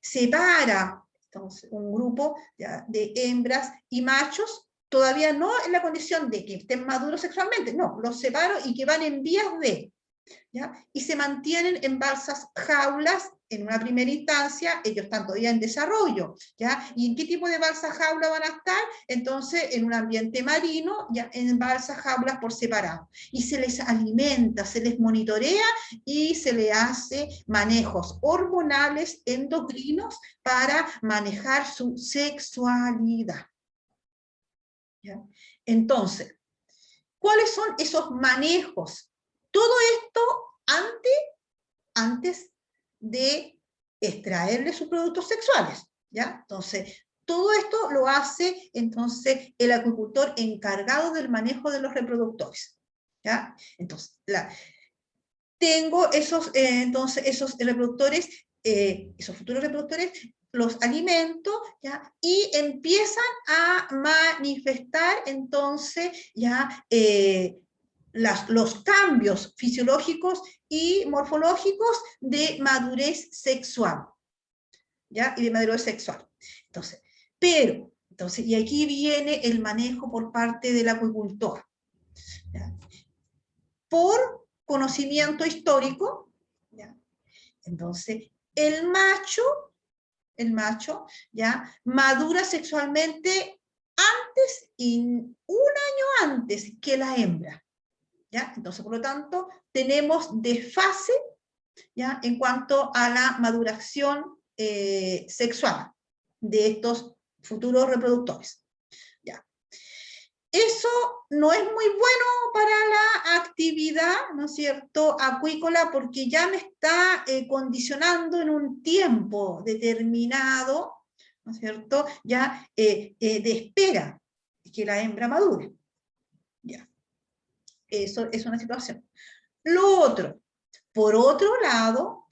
separa Entonces, un grupo ya, de hembras y machos, todavía no en la condición de que estén maduros sexualmente, no, los separo y que van en vías de, ¿ya? Y se mantienen en balsas jaulas en una primera instancia, ellos están todavía en desarrollo, ¿ya? ¿Y en qué tipo de balsa jaula van a estar? Entonces, en un ambiente marino, ya en balsas jaulas por separado. Y se les alimenta, se les monitorea y se les hace manejos hormonales, endocrinos, para manejar su sexualidad, ¿ya? Entonces, ¿cuáles son esos manejos? Todo esto antes de extraerle sus productos sexuales, ¿ya? Entonces, todo esto lo hace entonces el acuicultor encargado del manejo de los reproductores, ¿ya? Entonces, tengo entonces esos reproductores, esos futuros reproductores, los alimento, ¿ya? Y empiezan a manifestar entonces ya los cambios fisiológicos y morfológicos de madurez sexual, ¿ya? Y de madurez sexual. Entonces, y aquí viene el manejo por parte del acuicultor, ¿ya? Por conocimiento histórico, ¿ya? Entonces, el macho, ¿ya? Madura sexualmente antes y un año antes que la hembra, ¿ya? Entonces, por lo tanto, tenemos desfase, ¿ya? En cuanto a la maduración sexual de estos futuros reproductores, ¿ya? Eso no es muy bueno para la actividad, ¿no es cierto?, acuícola, porque ya me está condicionando en un tiempo determinado, ¿no es cierto?, ya de espera que la hembra madure. Ya. Eso es una situación. Lo otro, por otro lado,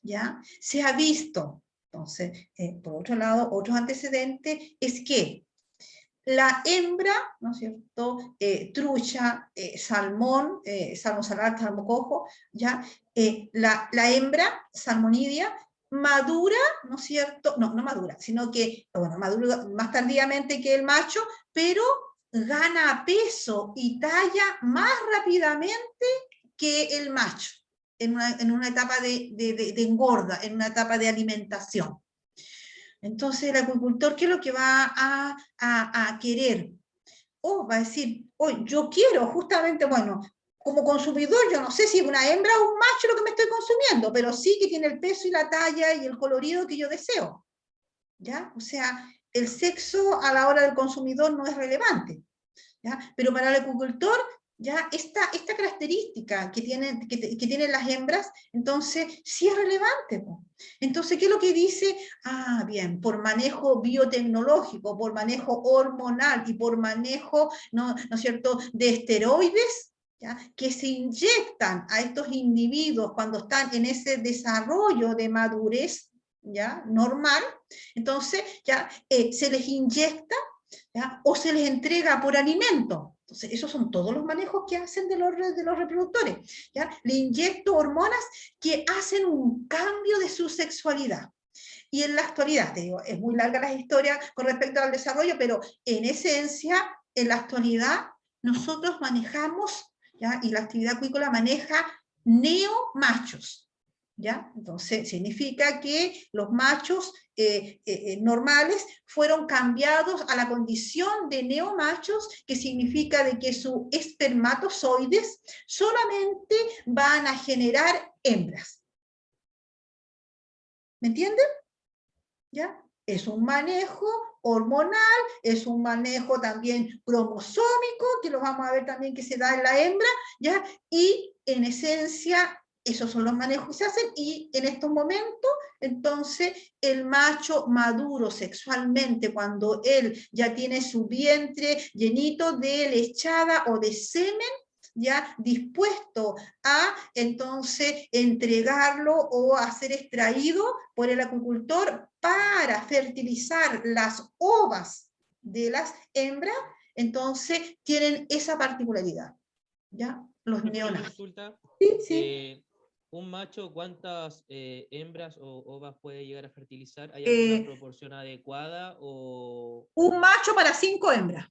ya se ha visto, entonces, por otro lado, otro antecedente es que la hembra, ¿no es cierto?, trucha, salmón, salmón salar, salmón cojo, ¿ya? La hembra, salmonidia, madura, ¿no es cierto?, no madura, sino que, bueno, madura más tardíamente que el macho, pero gana peso y talla más rápidamente que el macho, en una etapa de engorda, en una etapa de alimentación. Entonces el acuicultor, ¿qué es lo que va a querer? Va a decir, yo quiero justamente, bueno, como consumidor, yo no sé si es una hembra o un macho lo que me estoy consumiendo, pero sí que tiene el peso y la talla y el colorido que yo deseo, ¿ya? O sea, el sexo a la hora del consumidor no es relevante, ¿ya? Pero para el acuicultor, ya esta característica que tienen las hembras, entonces sí es relevante. Entonces, ¿qué es lo que dice? Bien, por manejo biotecnológico, por manejo hormonal y por manejo, ¿no es cierto?, de esteroides, ¿ya?, que se inyectan a estos individuos cuando están en ese desarrollo de madurez, ¿ya?, normal, entonces ya se les inyecta, ¿ya?, o se les entrega por alimento. Entonces, esos son todos los manejos que hacen de los reproductores, ¿ya? Le inyecto hormonas que hacen un cambio de su sexualidad. Y en la actualidad, te digo, es muy larga la historia con respecto al desarrollo, pero en esencia, en la actualidad, nosotros manejamos, ¿ya?, y la actividad acuícola maneja neomachos, ¿ya? Entonces, significa que los machos normales fueron cambiados a la condición de neomachos, que significa de que sus espermatozoides solamente van a generar hembras. ¿Me entienden? ¿Ya? Es un manejo hormonal, es un manejo también cromosómico, que lo vamos a ver también que se da en la hembra, ¿ya? Y en esencia, esos son los manejos que se hacen, y en estos momentos, entonces, el macho maduro sexualmente, cuando él ya tiene su vientre llenito de lechada o de semen, ya dispuesto a entonces entregarlo o a ser extraído por el acuicultor para fertilizar las ovas de las hembras, entonces tienen esa particularidad, ¿ya? Los neonatos. Consulta, Sí. ¿Un macho cuántas hembras o ovas puede llegar a fertilizar? ¿Hay alguna proporción adecuada o...? Un macho para 5 hembras.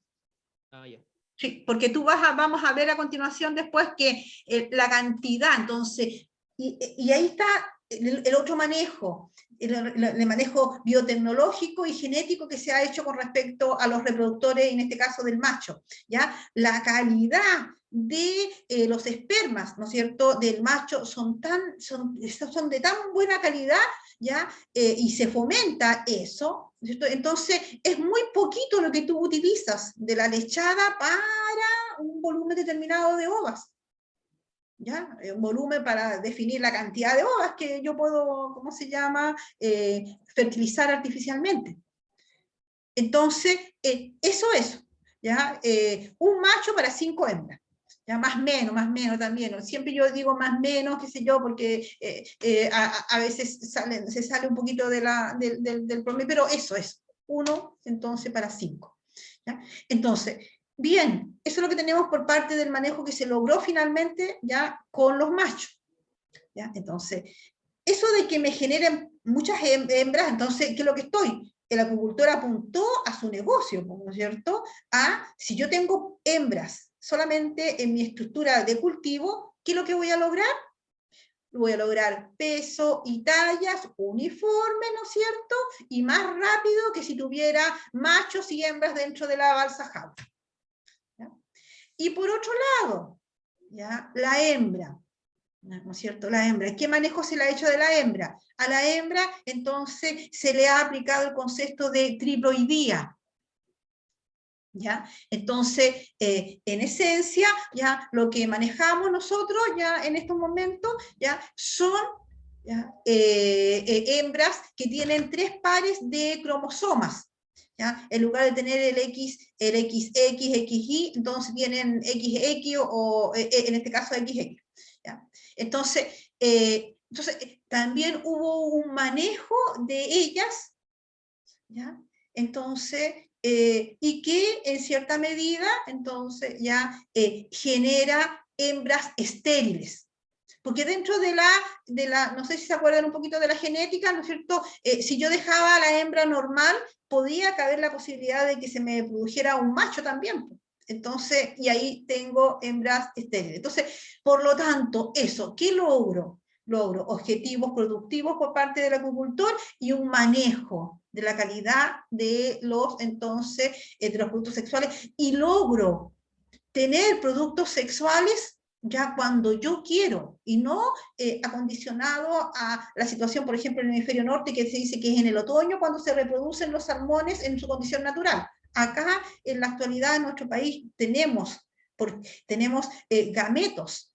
Ah, ya. Sí, porque vamos a ver a continuación después que la cantidad, entonces, y ahí está el otro manejo, el manejo biotecnológico y genético que se ha hecho con respecto a los reproductores, en este caso del macho, ¿ya? La calidad de los espermas, ¿no es cierto?, del macho son de tan buena calidad, ¿ya? Y se fomenta eso, ¿cierto? Entonces es muy poquito lo que tú utilizas de la lechada para un volumen determinado de ovas, ¿ya? Un volumen para definir la cantidad de ovas que yo puedo, ¿cómo se llama?, fertilizar artificialmente. Entonces, eso es, ¿ya? Un macho para 5 hembras. Ya más menos también. Siempre yo digo más menos, qué sé yo, porque a veces se sale un poquito del promedio, pero eso es, 1 entonces para 5. ¿Ya? Entonces, bien, eso es lo que tenemos por parte del manejo que se logró finalmente ya con los machos. ¿Ya? Entonces, eso de que me generen muchas hembras, entonces, ¿qué es lo que estoy? El acuicultor apuntó a su negocio, ¿no es cierto? Si yo tengo hembras solamente en mi estructura de cultivo, ¿qué es lo que voy a lograr? Voy a lograr peso y tallas uniformes, ¿no es cierto? Y más rápido que si tuviera machos y hembras dentro de la balsa jaula. ¿Ya? Y por otro lado, ¿ya? La hembra. ¿No es cierto? La hembra. ¿Qué manejo se le ha hecho de la hembra? A la hembra, entonces, se le ha aplicado el concepto de triploidía. ¿Ya? Entonces, en esencia, ya lo que manejamos nosotros ya en estos momentos ya son ¿ya? Hembras que tienen 3 pares de cromosomas. ¿Ya? En lugar de tener el XX, XY, entonces tienen XX o en este caso XX. ¿Ya? Entonces, también hubo un manejo de ellas, ¿ya? Entonces, y que en cierta medida, entonces, ya genera hembras estériles. Porque dentro de la, no sé si se acuerdan un poquito de la genética, ¿no es cierto? Si yo dejaba a la hembra normal, podía caber la posibilidad de que se me produjera un macho también. Entonces, y ahí tengo hembras estériles. Entonces, por lo tanto, eso, ¿qué logro? Logro objetivos productivos por parte del acuicultor y un manejo de la calidad de los, entonces, de los productos sexuales, y logro tener productos sexuales ya cuando yo quiero, y no acondicionado a la situación, por ejemplo, en el hemisferio norte, que se dice que es en el otoño cuando se reproducen los salmones en su condición natural. Acá, en la actualidad, en nuestro país, tenemos gametos,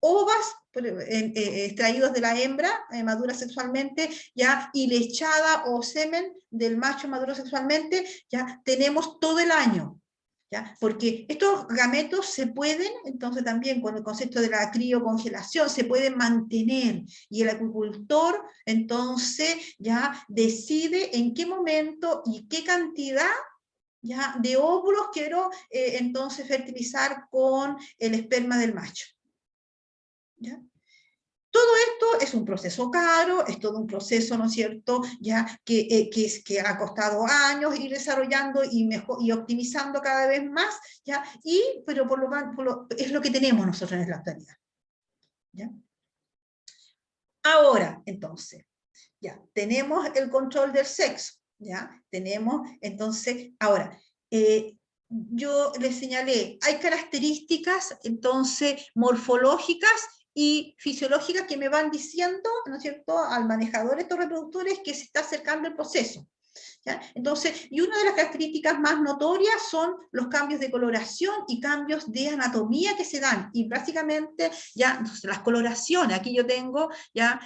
ovas extraídos de la hembra madura sexualmente, ya, y lechada o semen del macho maduro sexualmente, ya tenemos todo el año. ¿Ya? Porque estos gametos se pueden, entonces también con el concepto de la criocongelación, se pueden mantener, y el acuicultor entonces ya decide en qué momento y qué cantidad ya de óvulos quiero entonces fertilizar con el esperma del macho. ¿Ya? Todo esto es un proceso caro, es todo un proceso, ¿no es cierto?, ya que ha costado años ir desarrollando y optimizando cada vez más, ¿ya? Pero es lo que tenemos nosotros en la actualidad. ¿Ya? Ahora, entonces, ya, tenemos el control del sexo, ¿ya? Tenemos, entonces, ahora, yo les señalé, hay características, entonces, morfológicas y fisiológicas que me van diciendo, ¿no es cierto?, al manejador de estos reproductores que se está acercando el proceso. ¿Ya? Entonces, y una de las características más notorias son los cambios de coloración y cambios de anatomía que se dan, y básicamente ya entonces, las coloraciones, aquí yo tengo ya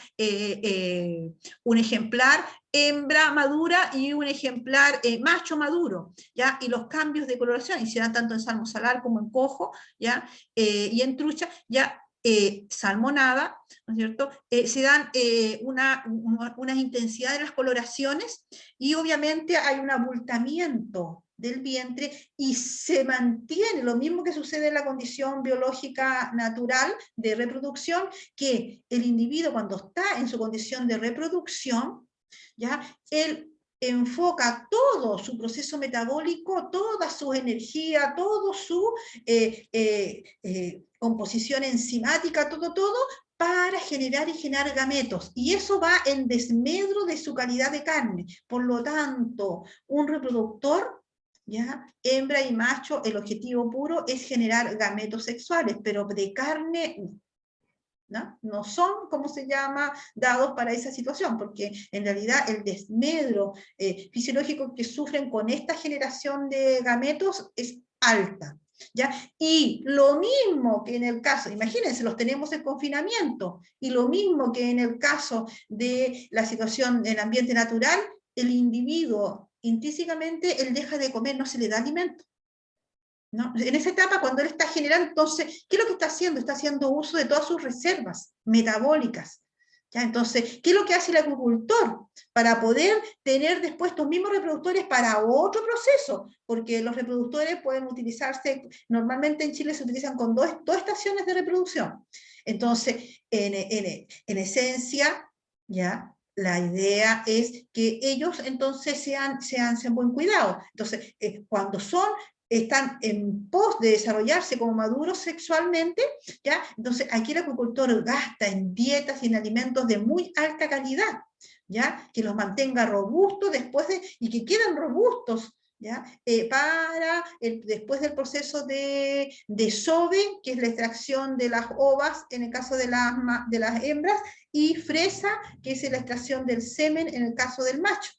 un ejemplar hembra madura y un ejemplar macho maduro, ¿ya? Y los cambios de coloración, y se dan tanto en salmo salar como en cojo, ¿ya? Y en trucha, ya salmonada, ¿no es cierto? Se dan unas intensidades de las coloraciones, y obviamente hay un abultamiento del vientre y se mantiene, lo mismo que sucede en la condición biológica natural de reproducción, que el individuo cuando está en su condición de reproducción, ¿ya? Él enfoca todo su proceso metabólico, toda su energía, toda su composición enzimática, todo, para generar y generar gametos. Y eso va en desmedro de su calidad de carne. Por lo tanto, un reproductor, ¿ya? Hembra y macho, el objetivo puro es generar gametos sexuales, pero de carne ¿no? No son, ¿cómo se llama?, dados para esa situación, porque en realidad el desmedro fisiológico que sufren con esta generación de gametos es alta, ¿ya? Y lo mismo que en el caso, imagínense, los tenemos en confinamiento, y lo mismo que en el caso de la situación en ambiente natural, el individuo intrínsecamente, él deja de comer, no se le da alimento. ¿No? En esa etapa, cuando él está generando, entonces, ¿qué es lo que está haciendo? Está haciendo uso de todas sus reservas metabólicas. ¿Ya? Entonces, ¿qué es lo que hace el agricultor? Para poder tener después estos mismos reproductores para otro proceso, porque los reproductores pueden utilizarse, normalmente en Chile se utilizan con dos estaciones de reproducción. Entonces, en esencia, ¿ya? La idea es que ellos entonces sean buen cuidado. Entonces, cuando están en pos de desarrollarse como maduros sexualmente, ¿ya? Entonces aquí el agricultor gasta en dietas y en alimentos de muy alta calidad, ¿ya? Que los mantenga robustos y que queden robustos, ¿ya? Después del proceso de SOVE, que es la extracción de las ovas en el caso de las hembras, y fresa, que es la extracción del semen en el caso del macho.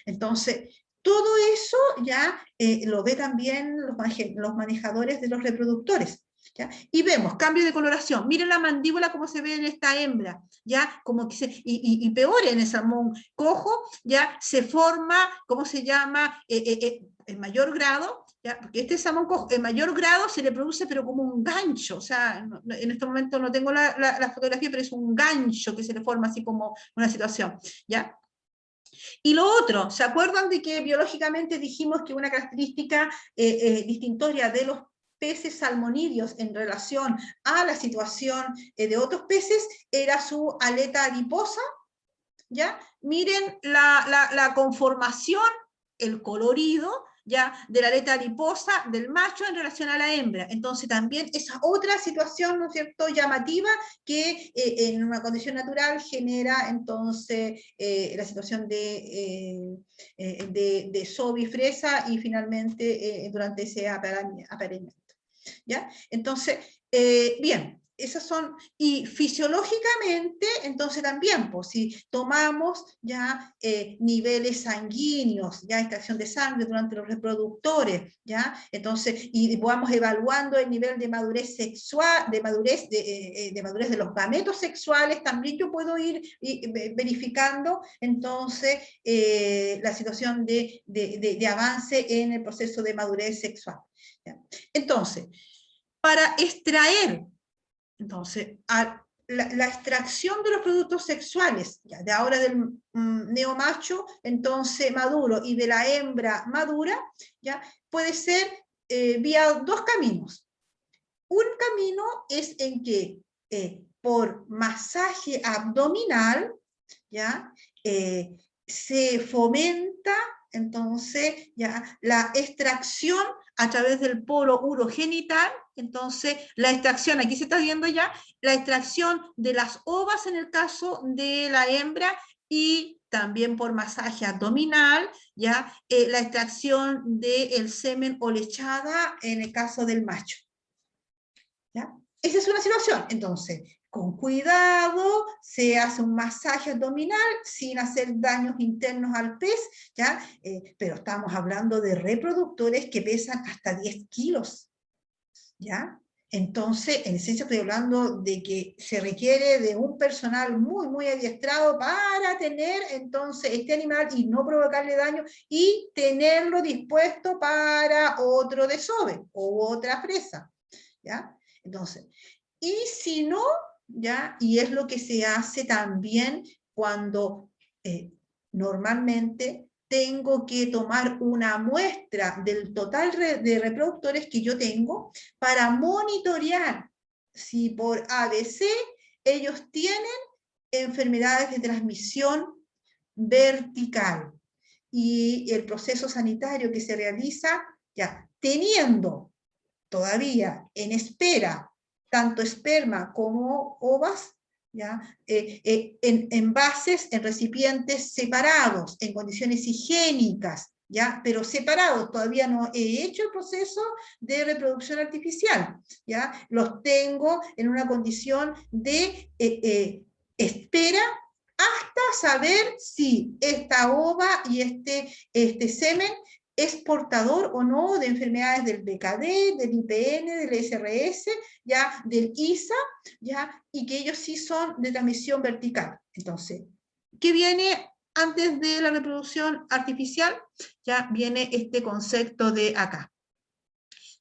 Entonces, todo eso ya lo ve también los manejadores de los reproductores. ¿Ya? Y vemos cambio de coloración. Miren la mandíbula como se ve en esta hembra, ¿ya? Como que y peor en el salmón cojo, ya se forma, ¿cómo se llama? En mayor grado, ¿ya? Porque este salmón cojo en mayor grado se le produce pero como un gancho, o sea, en este momento no tengo la fotografía, pero es un gancho que se le forma así como una situación, ¿ya? Y lo otro, ¿se acuerdan de que biológicamente dijimos que una característica distintoria de los peces salmonídeos en relación a la situación de otros peces era su aleta adiposa? ¿Ya? Miren la conformación, el colorido, ¿ya? De la aleta adiposa del macho en relación a la hembra. Entonces también esa otra situación, ¿no es cierto?, llamativa, que en una condición natural genera entonces la situación de SOV y fresa, y finalmente durante ese apareamiento. ¿Ya? Entonces, bien, esas son, y fisiológicamente, entonces también, pues si tomamos ya niveles sanguíneos, ya extracción de sangre durante los reproductores, ya, entonces, y vamos evaluando el nivel de madurez sexual, de madurez de los gametos sexuales, también yo puedo ir verificando entonces la situación de avance en el proceso de madurez sexual. ¿Ya? Entonces, para extraer, entonces, la extracción de los productos sexuales, ya, de ahora del neomacho, entonces maduro, y de la hembra madura, ya, puede ser vía dos caminos. Un camino es en que por masaje abdominal, ya, se fomenta entonces ya la extracción a través del poro urogenital. Entonces la extracción, aquí se está viendo ya, la extracción de las ovas en el caso de la hembra, y también por masaje abdominal, ya, la extracción del semen o lechada en el caso del macho. ¿Ya? Esa es una situación. Entonces, con cuidado, se hace un masaje abdominal sin hacer daños internos al pez, ¿ya? Pero estamos hablando de reproductores que pesan hasta 10 kilos, ¿ya? Entonces, en esencia estoy hablando de que se requiere de un personal muy, muy adiestrado para tener entonces este animal y no provocarle daño, y tenerlo dispuesto para otro desove o otra presa, ¿ya? Entonces, y si no, ¿ya? Y es lo que se hace también cuando normalmente tengo que tomar una muestra del total de reproductores que yo tengo para monitorear si por ABC ellos tienen enfermedades de transmisión vertical. Y el proceso sanitario que se realiza, ya teniendo todavía en espera tanto esperma como ovas, ¿ya? En envases, en recipientes separados, en condiciones higiénicas, ¿ya? Pero separados, todavía no he hecho el proceso de reproducción artificial, ¿ya? Los tengo en una condición de espera hasta saber si esta ova y este semen es portador o no de enfermedades del BKD, del IPN, del SRS, ya, del ISA, ya, y que ellos sí son de transmisión vertical. Entonces, ¿qué viene antes de la reproducción artificial? Ya viene este concepto de acá,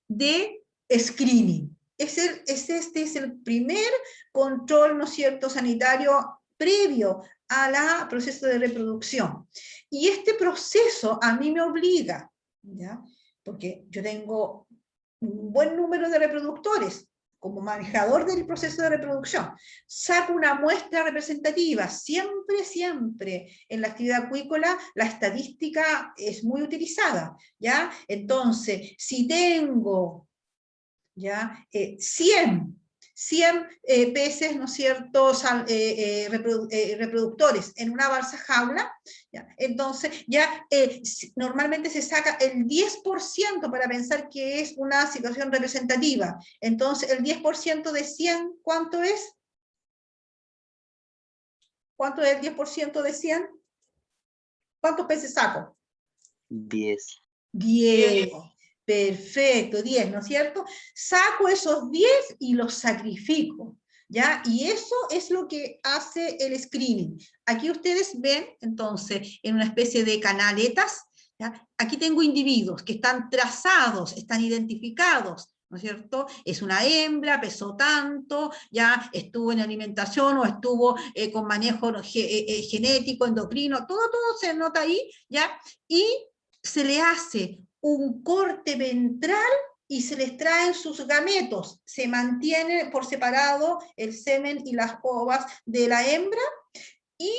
de screening. Este es el primer control, ¿no es cierto?, sanitario previo al proceso de reproducción. Y este proceso a mí me obliga, ¿ya? Porque yo tengo un buen número de reproductores, como manejador del proceso de reproducción, saco una muestra representativa, siempre en la actividad acuícola la estadística es muy utilizada, ¿ya? Entonces, si tengo, ¿ya? 100 peces, ¿no es cierto?, reproductores en una balsa jaula, ¿ya? Entonces ya normalmente se saca el 10% para pensar que es una situación representativa. Entonces el 10% de 100, ¿cuánto es? ¿Cuánto es el 10% de 100? ¿Cuántos peces saco? 10. 10. Perfecto, 10, ¿no es cierto? Saco esos 10 y los sacrifico, ¿ya? Y eso es lo que hace el screening. Aquí ustedes ven, entonces, en una especie de canaletas, ¿ya? Aquí tengo individuos que están trazados, están identificados, ¿no es cierto? Es una hembra, pesó tanto, ya estuvo en alimentación o estuvo con manejo genético, endocrino, todo se nota ahí, ¿ya? Y se le hace un corte ventral y se les traen sus gametos. Se mantiene por separado el semen y las ovas de la hembra y,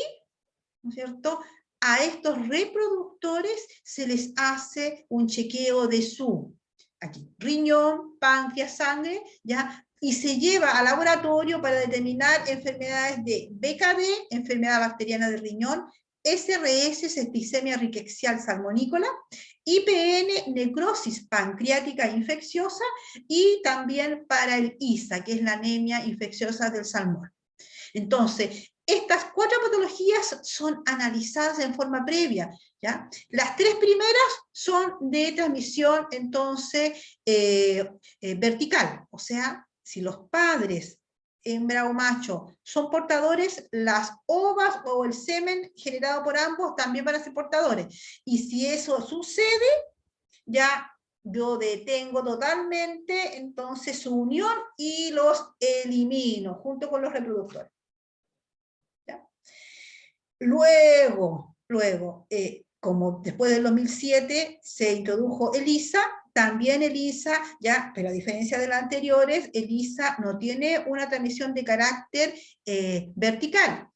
¿no es cierto?, a estos reproductores se les hace un chequeo de su aquí, riñón, páncreas, sangre, ¿ya? Y se lleva al laboratorio para determinar enfermedades de BKD, enfermedad bacteriana del riñón, SRS, septicemia rickettsial salmonícola, IPN, necrosis pancreática infecciosa, y también para el ISA, que es la anemia infecciosa del salmón. Entonces, estas 4 patologías son analizadas en forma previa, ¿ya? Las 3 primeras son de transmisión, entonces, vertical, o sea, si los padres, hembra o macho, son portadores, las ovas o el semen generado por ambos también van a ser portadores. Y si eso sucede, ya yo detengo totalmente entonces su unión y los elimino junto con los reproductores. ¿Ya? Luego, como después del 2007 se introdujo el ISA, también el ISA, ya, pero a diferencia de las anteriores, el ISA no tiene una transmisión de carácter vertical,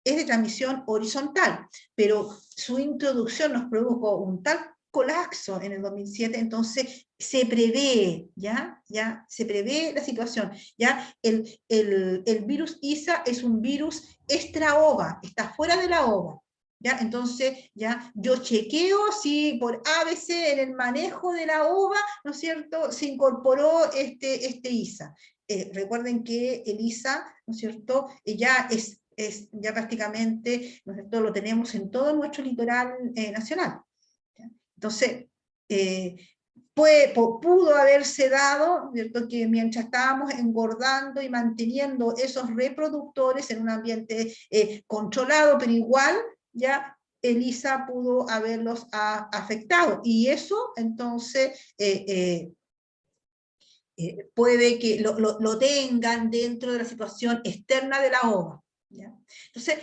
es de transmisión horizontal, pero su introducción nos produjo un tal colapso en el 2007, entonces se prevé, ¿ya? Se prevé la situación, ¿ya? El virus ISA es un virus extra-ova, está fuera de la ova, ¿ya? Entonces, ¿ya? Yo chequeo si por ABC en el manejo de la ova, ¿no es cierto?, se incorporó este ISA. Recuerden que el ISA, ¿no es cierto?, ya ya prácticamente, ¿no es cierto?, lo tenemos en todo nuestro litoral nacional. ¿Ya? Entonces, pudo haberse dado, ¿cierto?, que mientras estábamos engordando y manteniendo esos reproductores en un ambiente controlado, pero igual, ya el ISA pudo haberlos afectado. Y eso, entonces, puede que lo tengan dentro de la situación externa de la ova, ¿ya? Entonces,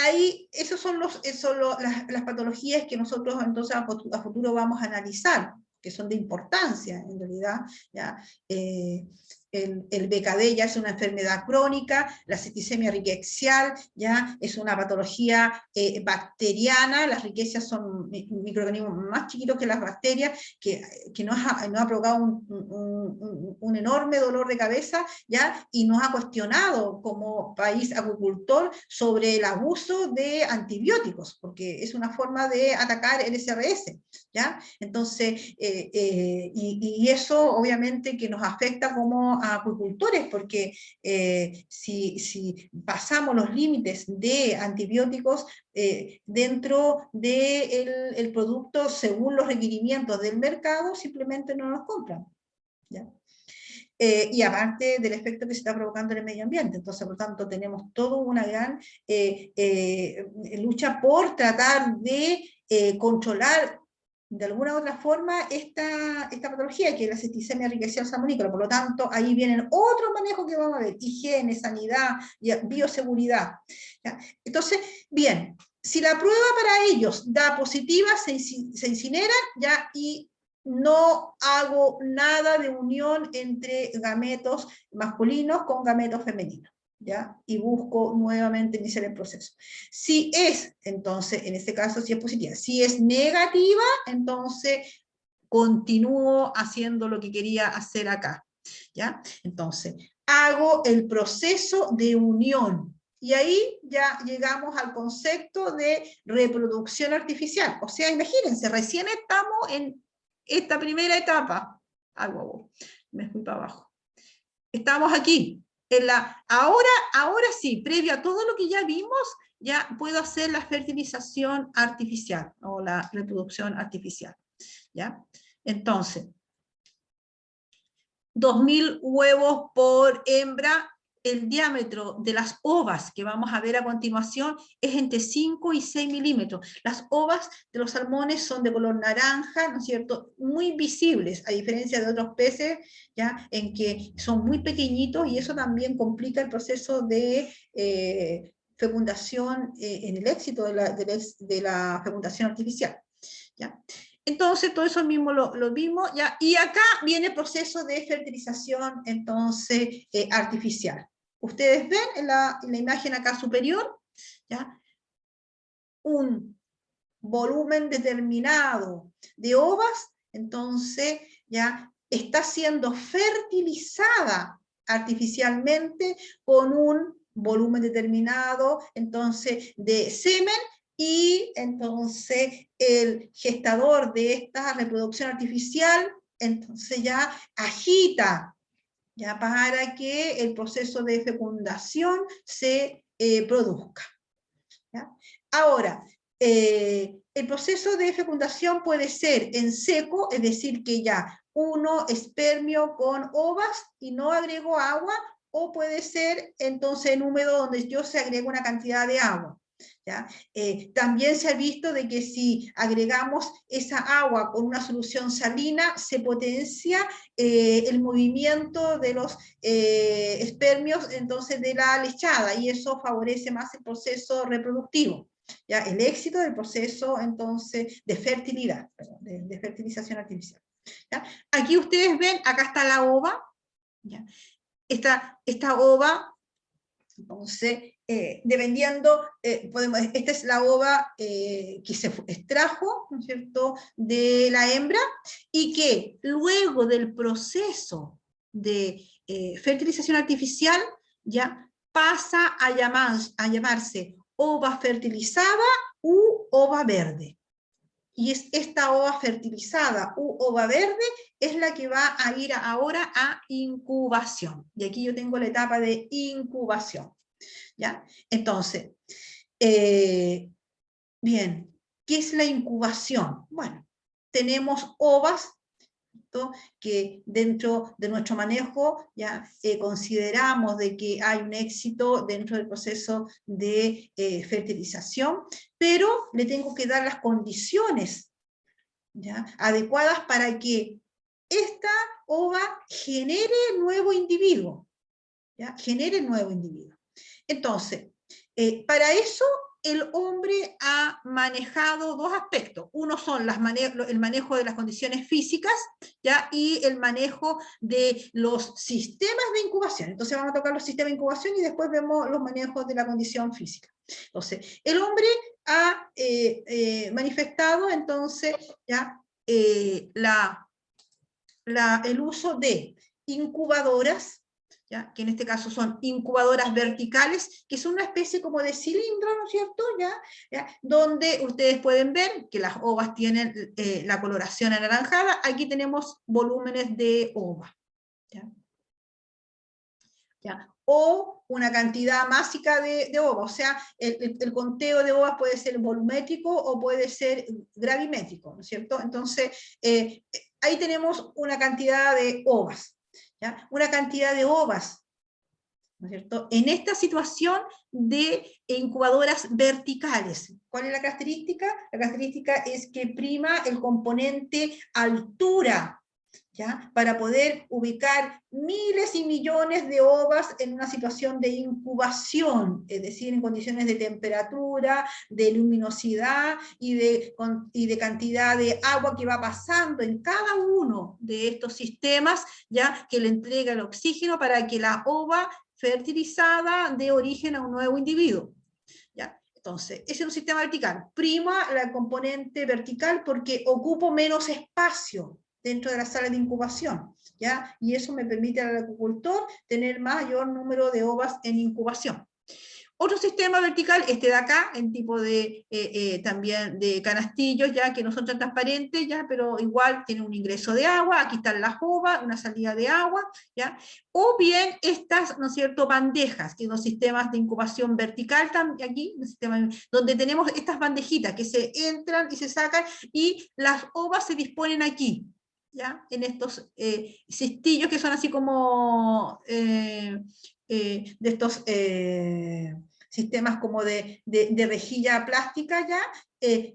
ahí, esos son las patologías que nosotros entonces a futuro vamos a analizar, que son de importancia en realidad, ¿ya? El BKD ya es una enfermedad crónica, la septicemia rickettsial ya es una patología bacteriana, las riquecias son microorganismos más chiquitos que las bacterias, que nos ha provocado un enorme dolor de cabeza, ¿ya? Y nos ha cuestionado como país acuicultor sobre el abuso de antibióticos, porque es una forma de atacar el SRS, ¿ya? Entonces, y eso obviamente que nos afecta como a acuicultores, porque si pasamos los límites de antibióticos dentro del producto según los requerimientos del mercado, simplemente no nos compran, ¿ya? Y aparte del efecto que se está provocando en el medio ambiente. Entonces, por tanto, tenemos toda una gran lucha por tratar de controlar de alguna u otra forma esta patología, que es la septicemia rickettsial salmonícola. Por lo tanto, ahí vienen otros manejos que vamos a ver: higiene, sanidad, bioseguridad, ¿ya? Entonces, bien, si la prueba para ellos da positiva, se incineran, ¿ya? Y no hago nada de unión entre gametos masculinos con gametos femeninos, ¿ya? Y busco nuevamente iniciar el proceso. Si es, entonces, en este caso, si es positiva. Si es negativa, entonces continúo haciendo lo que quería hacer acá, ¿ya? Entonces, hago el proceso de unión. Y ahí ya llegamos al concepto de reproducción artificial. O sea, imagínense, recién estamos en esta primera etapa. Ay, wow, me fui para abajo. Estamos aquí. Ahora sí, previo a todo lo que ya vimos, ya puedo hacer la fertilización artificial o la reproducción artificial, ¿ya? Entonces, 2000 huevos por hembra. El diámetro de las ovas que vamos a ver a continuación es entre 5 y 6 milímetros. Las ovas de los salmones son de color naranja, ¿no es cierto? Muy visibles, a diferencia de otros peces, ¿ya? En que son muy pequeñitos, y eso también complica el proceso de fecundación, en el éxito de la fecundación artificial, ¿ya? Entonces, todo eso mismo lo vimos, ¿ya? Y acá viene el proceso de fertilización, entonces, artificial. Ustedes ven en la imagen acá superior, ¿ya? Un volumen determinado de ovas, entonces, ya está siendo fertilizada artificialmente con un volumen determinado, entonces, de semen, y entonces el gestador de esta reproducción artificial, entonces ya agita, ya para que el proceso de fecundación se produzca, ¿ya? Ahora, el proceso de fecundación puede ser en seco, es decir, que ya uno espermio con ovas y no agrego agua, o puede ser entonces en húmedo, donde yo se agrega una cantidad de agua, ¿ya? También se ha visto de que si agregamos esa agua con una solución salina, se potencia el movimiento de los espermios, entonces, de la lechada, y eso favorece más el proceso reproductivo, ¿ya? El éxito del proceso, entonces, de fertilidad, perdón, de fertilización artificial, ¿ya? Aquí ustedes ven, acá está la ova, ¿ya? Esta ova, entonces, dependiendo, esta es la ova que se extrajo, ¿no es cierto?, de la hembra, y que luego del proceso de fertilización artificial, ya pasa a llamarse ova fertilizada u ova verde. Y es esta ova fertilizada u ova verde es la que va a ir ahora a incubación. Y aquí yo tengo la etapa de incubación, ¿ya? Entonces, bien, ¿qué es la incubación? Bueno, tenemos ovas, ¿no?, que dentro de nuestro manejo ya consideramos de que hay un éxito dentro del proceso de fertilización, pero le tengo que dar las condiciones, ¿ya?, adecuadas para que esta ova genere nuevo individuo, ¿ya? Genere nuevo individuo. Entonces, para eso el hombre ha manejado dos aspectos. Uno son el manejo de las condiciones físicas, ¿ya? Y el manejo de los sistemas de incubación. Entonces vamos a tocar los sistemas de incubación y después vemos los manejos de la condición física. Entonces, el hombre ha manifestado entonces ya el uso de incubadoras, ¿ya? Que en este caso son incubadoras verticales, que son una especie como de cilindro, ¿no es cierto? ¿Ya? Donde ustedes pueden ver que las ovas tienen la coloración anaranjada. Aquí tenemos volúmenes de ova, ¿ya? ¿Ya? O una cantidad másica de ovas, o sea, el conteo de ovas puede ser volumétrico o puede ser gravimétrico, ¿no es cierto? Entonces, ahí tenemos una cantidad de ovas, ¿ya? Una cantidad de ovas, ¿no es cierto? En esta situación de incubadoras verticales, ¿cuál es la característica? La característica es que prima el componente altura, ¿ya? Para poder ubicar miles y millones de ovas en una situación de incubación, es decir, en condiciones de temperatura, de luminosidad y de cantidad de agua que va pasando en cada uno de estos sistemas, ¿ya? Que le entrega el oxígeno para que la ova fertilizada dé origen a un nuevo individuo, ¿ya? Entonces, ese es un sistema vertical. Prima la componente vertical porque ocupo menos espacio dentro de la sala de incubación, ¿ya? Y eso me permite al agricultor tener mayor número de ovas en incubación. Otro sistema vertical, este de acá, en tipo de, también de canastillos, ya que no son tan transparentes, ya, pero igual tiene un ingreso de agua, aquí están las ovas, una salida de agua, ya, o bien estas, ¿no es cierto?, bandejas, que son sistemas de incubación vertical, también aquí, un sistema donde tenemos estas bandejitas que se entran y se sacan, y las ovas se disponen aquí, ¿ya? En estos cistillos que son así como de estos sistemas como de rejilla plástica ya,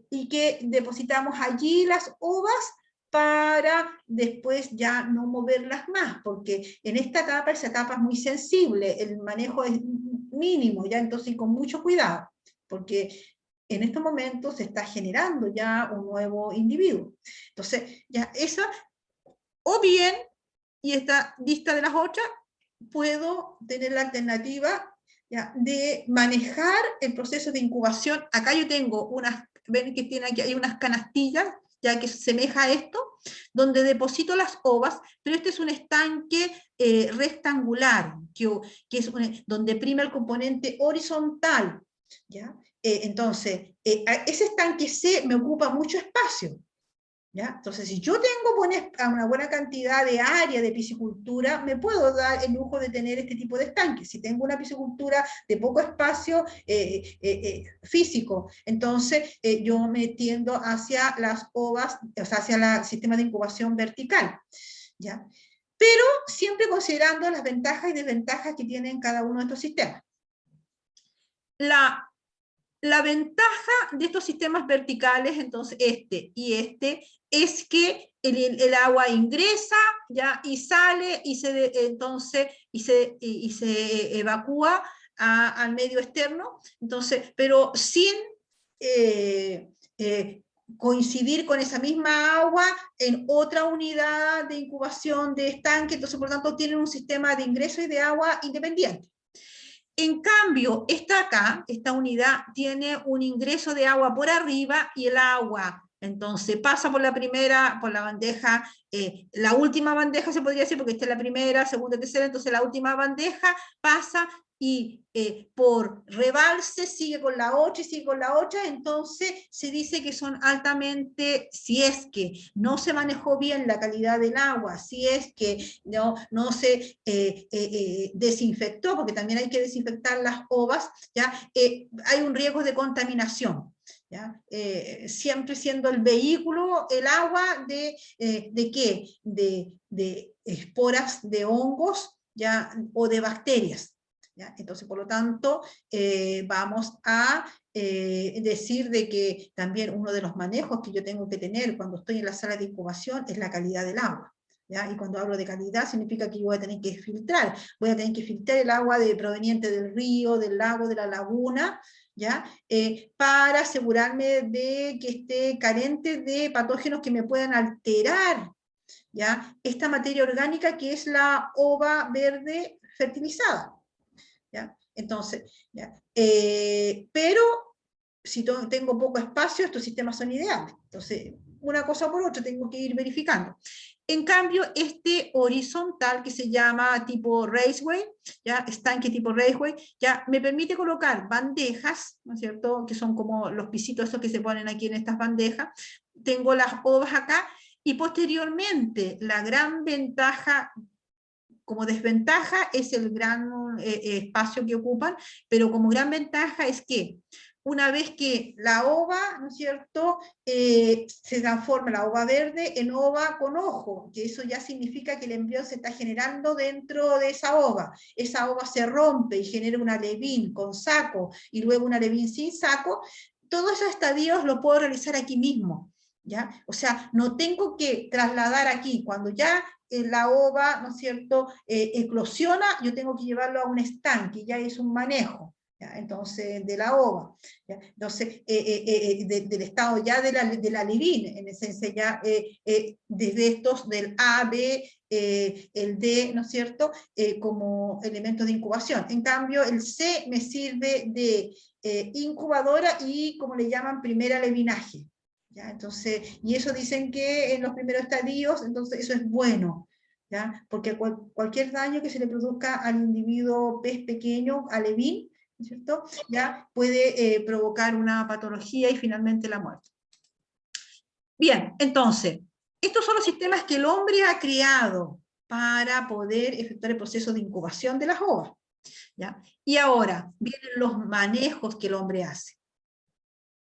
y que depositamos allí las ovas para después ya no moverlas más, porque en esta esa etapa es muy sensible, el manejo es mínimo, ya, entonces con mucho cuidado, porque en estos momentos se está generando ya un nuevo individuo. Entonces, ya esa, o bien, y esta vista de las otras, puedo tener la alternativa, ¿ya?, de manejar el proceso de incubación. Acá yo tengo unas, ven que tiene aquí, hay unas canastillas, ya que semeja a esto, donde deposito las ovas, pero este es un estanque rectangular, que es donde prima el componente horizontal, ¿ya? Entonces, ese estanque C me ocupa mucho espacio, ¿ya? Entonces, si yo tengo una buena cantidad de área de piscicultura, me puedo dar el lujo de tener este tipo de estanques. Si tengo una piscicultura de poco espacio físico, entonces yo me tiendo hacia las ovas, o sea, hacia el sistema de incubación vertical, ¿ya? Pero siempre considerando las ventajas y desventajas que tienen cada uno de estos sistemas. La ventaja de estos sistemas verticales, entonces este y este, es que el agua ingresa, ¿ya?, y sale, y se evacúa al medio externo, entonces, pero sin coincidir con esa misma agua en otra unidad de incubación de estanque, entonces por lo tanto tienen un sistema de ingreso y de agua independiente. En cambio, esta unidad tiene un ingreso de agua por arriba y el agua, entonces, pasa por la bandeja, la última bandeja se podría decir, porque esta es la primera, segunda, tercera, entonces la última bandeja pasa y por rebalse sigue con la otra y sigue con la otra, entonces se dice que son altamente, si es que no se manejó bien la calidad del agua, si es que no se desinfectó, porque también hay que desinfectar las ovas, ¿ya? Hay un riesgo de contaminación, ¿ya? Siempre siendo el vehículo, el agua ¿de qué? De esporas de hongos, ¿ya?, o de bacterias, ¿ya? Entonces, por lo tanto, vamos a decir de que también uno de los manejos que yo tengo que tener cuando estoy en la sala de incubación es la calidad del agua. ¿ya? Y cuando hablo de calidad significa que yo voy a tener que filtrar el agua proveniente del río, del lago, de la laguna, ¿ya? Para asegurarme de que esté carente de patógenos que me puedan alterar, ¿ya? Esta materia orgánica que es la ova verde fertilizada, ¿ya? Entonces, ¿ya? Pero si tengo poco espacio, estos sistemas son ideales. Entonces, una cosa por otra tengo que ir verificando. En cambio, este horizontal que se llama tipo raceway, ya estanque tipo raceway, ya me permite colocar bandejas, ¿no es cierto?, que son como los pisitos estos que se ponen aquí en estas bandejas. Tengo las ovas acá, y posteriormente la gran ventaja, como desventaja es el gran espacio que ocupan, pero como gran ventaja es que una vez que la ova, ¿no es cierto?, se transforma la ova verde en ova con ojo, que eso ya significa que el embrión se está generando dentro de esa ova se rompe y genera un alevín con saco, y luego un alevín sin saco. Todos esos estadios lo puedo realizar aquí mismo, ¿ya? O sea, no tengo que trasladar aquí, cuando ya la ova, ¿no es cierto?, eclosiona, yo tengo que llevarlo a un estanque, ya es un manejo, ¿ya? Entonces, de la ova, ¿ya? Entonces, del estado ya de la alevín, en esencia ya, desde estos del A, B, el D, ¿no es cierto?, como elementos de incubación. En cambio, el C me sirve de incubadora y, como le llaman, primer alevinaje. ¿Ya? Entonces, y eso dicen que en los primeros estadios, entonces eso es bueno, ¿ya? Porque cualquier daño que se le produzca al individuo pez pequeño, alevín, ¿no es cierto?, ya puede provocar una patología y finalmente la muerte. Bien, entonces, estos son los sistemas que el hombre ha creado para poder efectuar el proceso de incubación de las ovas, ¿ya? Y ahora vienen los manejos que el hombre hace,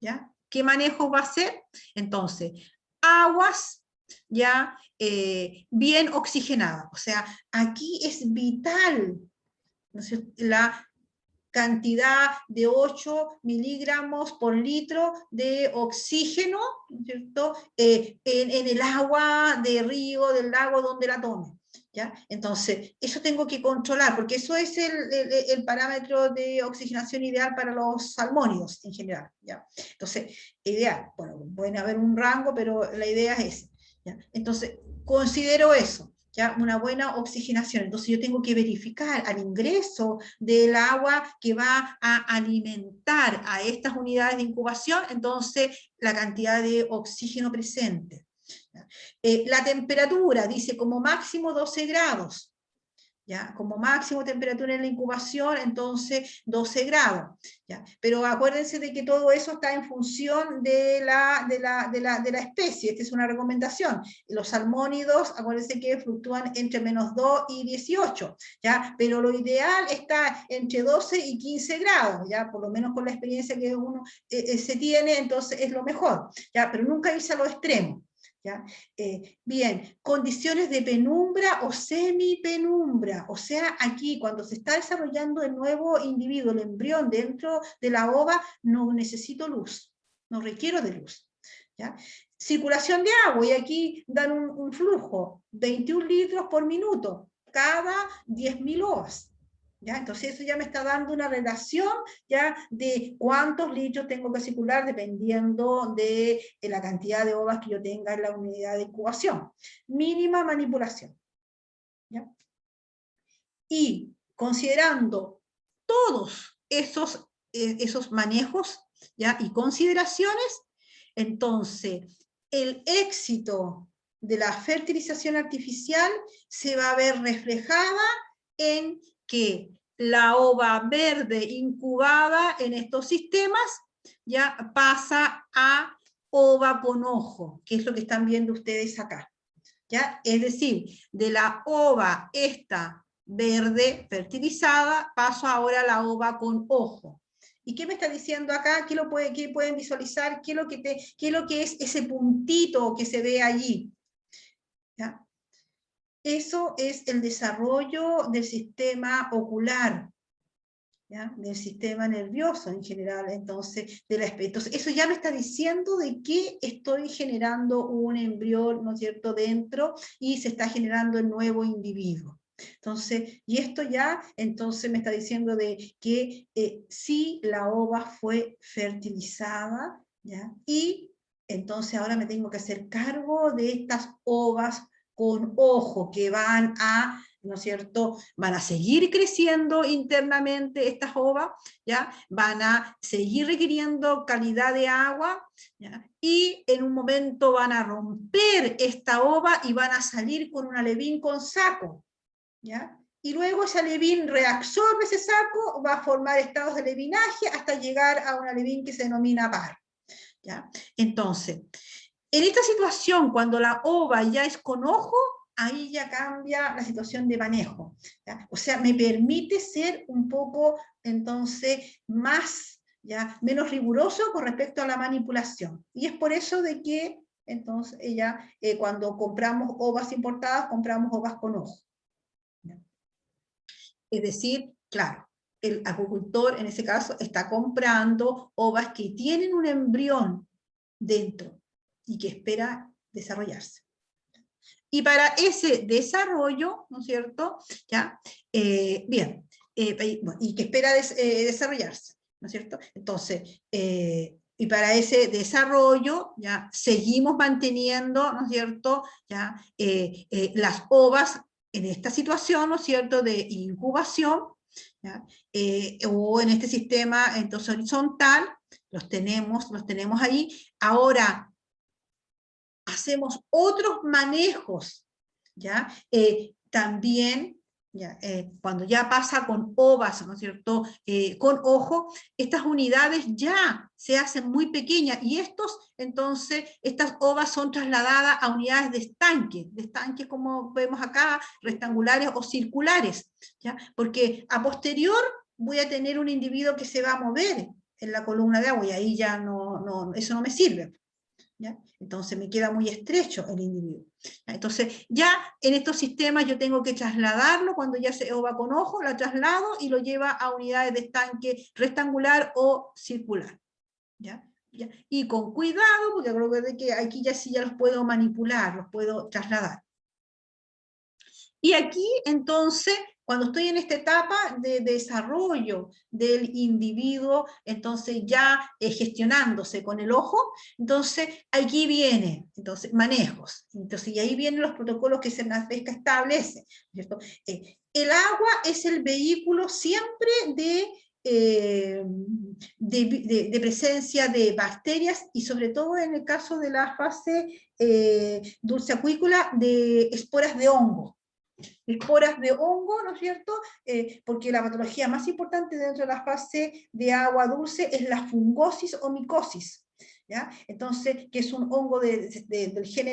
¿ya? ¿Qué manejo va a hacer? Entonces, aguas ya bien oxigenadas. O sea, aquí es vital, ¿no es cierto?, la cantidad de 8 miligramos por litro de oxígeno, ¿no es cierto?, en el agua de río, del lago, donde la tome. ¿Ya? Entonces, eso tengo que controlar, porque eso es el parámetro de oxigenación ideal para los salmónidos en general, ¿ya? Entonces, ideal, bueno, pueden haber un rango, pero la idea es esa, ¿ya? Entonces, considero eso, ¿ya? Una buena oxigenación. Entonces, yo tengo que verificar al ingreso del agua que va a alimentar a estas unidades de incubación, entonces, la cantidad de oxígeno presente. La temperatura, dice como máximo 12 grados, ¿ya? Como máximo temperatura en la incubación, entonces 12 grados, ¿ya? Pero acuérdense de que todo eso está en función de la especie. Esta es una recomendación. Los salmónidos, acuérdense que fluctúan entre -2 y 18, ¿ya? Pero lo ideal está entre 12 y 15 grados, ¿ya? Por lo menos con la experiencia que uno se tiene, entonces es lo mejor, ¿ya? Pero nunca irse a los extremos. ¿Ya? Bien, condiciones de penumbra o semipenumbra, o sea, aquí cuando se está desarrollando el nuevo individuo, el embrión dentro de la ova, no necesito luz, no requiero de luz, ¿ya? Circulación de agua, y aquí dan un flujo, 21 litros por minuto, cada 10.000 ovas. ¿Ya? Entonces eso ya me está dando una relación ya de cuántos litros tengo que circular dependiendo de la cantidad de ovas que yo tenga en la unidad de incubación. Mínima manipulación. ¿Ya? Y considerando todos esos manejos, ¿ya?, y consideraciones, entonces el éxito de la fertilización artificial se va a ver reflejada en que la ova verde incubada en estos sistemas ya pasa a ova con ojo, que es lo que están viendo ustedes acá, ¿ya? Es decir, de la ova esta verde fertilizada paso ahora a la ova con ojo. ¿Y qué me está diciendo acá? ¿Qué pueden visualizar? ¿Qué es lo que es ese puntito que se ve allí? ¿Ya? Eso es el desarrollo del sistema ocular, ¿ya? Del sistema nervioso en general, entonces, entonces, eso ya me está diciendo de que estoy generando un embrión, ¿no es cierto?, dentro, y se está generando el nuevo individuo. Entonces, y esto ya, entonces me está diciendo de que sí, la ova fue fertilizada, ¿ya? Y entonces ahora me tengo que hacer cargo de estas ovas con ojo que van a, ¿no es cierto?, van a seguir creciendo internamente estas ovas, ¿ya? Van a seguir requiriendo calidad de agua, ¿ya? Y en un momento van a romper esta ova y van a salir con un alevín con saco, ¿ya? Y luego ese alevín reabsorbe ese saco, va a formar estados de alevinaje hasta llegar a un alevín que se denomina par, ¿ya? Entonces, en esta situación, cuando la ova ya es con ojo, ahí ya cambia la situación de manejo, ¿ya? O sea, me permite ser un poco, entonces, más, ¿ya?, menos riguroso con respecto a la manipulación. Y es por eso de que, entonces, cuando compramos ovas importadas, compramos ovas con ojo, ¿ya? Es decir, claro, el agricultor en ese caso está comprando ovas que tienen un embrión dentro y que espera desarrollarse. Y para ese desarrollo, ¿no es cierto?, ¿ya? Bien, y que espera desarrollarse, ¿no es cierto? Entonces, y para ese desarrollo, ¿ya?, seguimos manteniendo, ¿no es cierto?, ¿ya?, las ovas en esta situación, ¿no es cierto?, de incubación, ¿ya?, o en este sistema entonces horizontal, los tenemos ahí. Ahora, hacemos otros manejos, ¿ya? También, ¿ya? Cuando ya pasa con ovas, ¿no es cierto?, con ojo, estas unidades ya se hacen muy pequeñas, y entonces, estas ovas son trasladadas a unidades de estanques como vemos acá, rectangulares o circulares, ¿ya? Porque a posterior voy a tener un individuo que se va a mover en la columna de agua, y ahí ya eso no me sirve, ¿ya? Entonces me queda muy estrecho el individuo. Entonces ya en estos sistemas yo tengo que trasladarlo, cuando ya se ova con ojo, la traslado y lo lleva a unidades de estanque rectangular o circular, ¿ya? ¿Ya? Y con cuidado, porque creo que aquí ya sí ya los puedo manipular, los puedo trasladar. Y aquí, entonces, cuando estoy en esta etapa de desarrollo del individuo, entonces ya gestionándose con el ojo, entonces aquí viene, entonces, manejos. Entonces, y ahí vienen los protocolos que SENAPESCA establece, ¿cierto? El agua es el vehículo siempre de presencia de bacterias, y sobre todo en el caso de la fase dulceacuícola, de esporas de hongo. Esporas de hongo, ¿no es cierto? Porque la patología más importante dentro de la fase de agua dulce es la fungosis o micosis, ¿ya? Entonces, que es un hongo del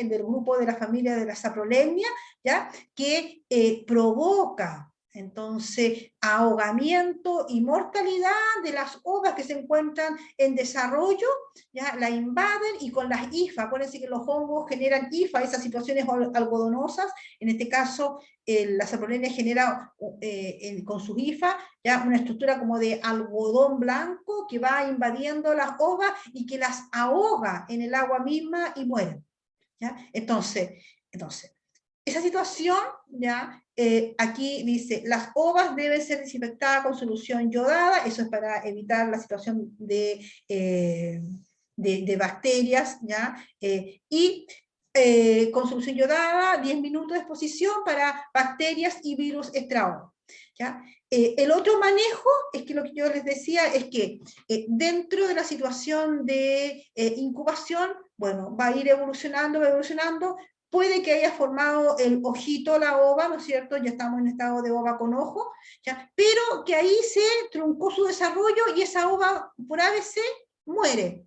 grupo de la familia de la saprolemnia, ¿ya?, que provoca, entonces, ahogamiento y mortalidad de las ovas que se encuentran en desarrollo, ¿ya? La invaden, y con las hifas, acuérdense que los hongos generan hifas, esas situaciones algodonosas, en este caso, la saprolemnia genera con sus hifas ya una estructura como de algodón blanco que va invadiendo las ovas y que las ahoga en el agua misma y mueren, ¿ya? Entonces, esa situación, ¿ya? Aquí dice, las ovas deben ser desinfectadas con solución yodada, eso es para evitar la situación de bacterias, ¿ya? Y con solución yodada, 10 minutos de exposición para bacterias y virus extraojo, ¿ya? El otro manejo, es que lo que yo les decía, es que dentro de la situación de incubación, bueno, va a ir evolucionando, puede que haya formado el ojito, la ova, ¿no es cierto? Ya estamos en estado de ova con ojo, ¿ya? Pero que ahí se truncó su desarrollo y esa ova por ABC muere.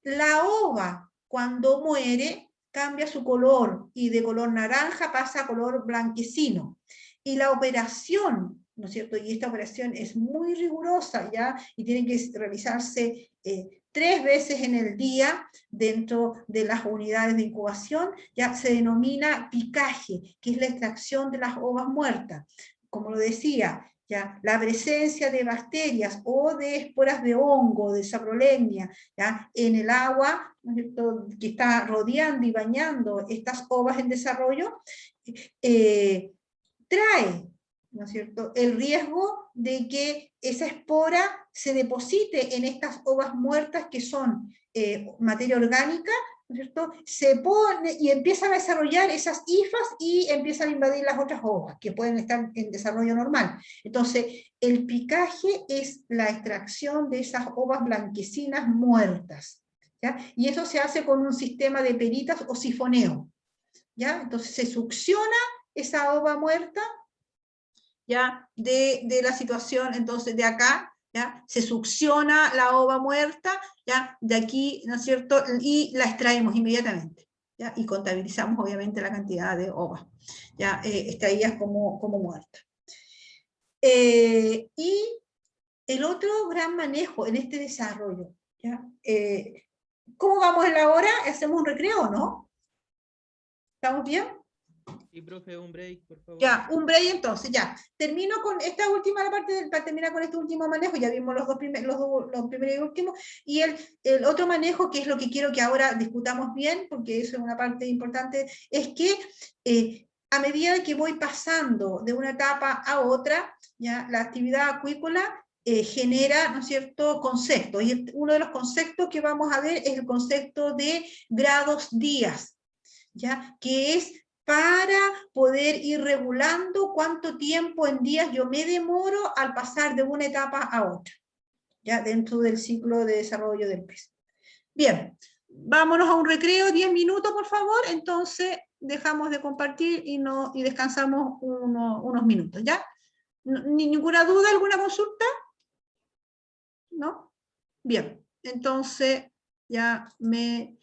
La ova, cuando muere, cambia su color y de color naranja pasa a color blanquecino. Y la operación, ¿no es cierto? Y esta operación es muy rigurosa, ¿ya? Y tiene que realizarse 3 veces en el día dentro de las unidades de incubación, ya se denomina picaje, que es la extracción de las ovas muertas. Como lo decía, ¿ya? La presencia de bacterias o de esporas de hongo, de saprolegnia, ¿ya? En el agua, ¿no es cierto?, que está rodeando y bañando estas ovas en desarrollo, trae, ¿no es cierto?, el riesgo de que esa espora se deposite en estas ovas muertas que son materia orgánica, ¿no es cierto?, se pone y empiezan a desarrollar esas hifas y empiezan a invadir las otras ovas que pueden estar en desarrollo normal. Entonces, el picaje es la extracción de esas ovas blanquecinas muertas, ¿ya? Y eso se hace con un sistema de peritas o sifoneo, ¿ya? Entonces se succiona esa ova muerta, ¿ya? De la situación, entonces de acá, ¿ya? Se succiona la ova muerta, ¿ya? De aquí, ¿no es cierto?, y la extraemos inmediatamente, ¿ya? Y contabilizamos obviamente la cantidad de ovas, ¿ya? Extraídas como muertas. Y el otro gran manejo en este desarrollo, ¿ya? ¿Cómo vamos en la hora? ¿Hacemos un recreo, no? ¿Estamos bien? Sí, profe, un break, por favor. Ya, un break entonces, ya. Termino con esta última parte, para terminar con este último manejo, ya vimos los primeros y últimos, y el otro manejo, que es lo que quiero que ahora discutamos bien, porque eso es una parte importante, es que a medida que voy pasando de una etapa a otra, ya, la actividad acuícola genera, ¿no es cierto?, conceptos, y uno de los conceptos que vamos a ver es el concepto de grados días, ¿ya?, que es para poder ir regulando cuánto tiempo en días yo me demoro al pasar de una etapa a otra, ya dentro del ciclo de desarrollo del pez. Bien, vámonos a un recreo, 10 minutos por favor, entonces dejamos de compartir y descansamos unos minutos, ¿ya? ¿Ninguna duda, alguna consulta? ¿No? Bien, entonces ya me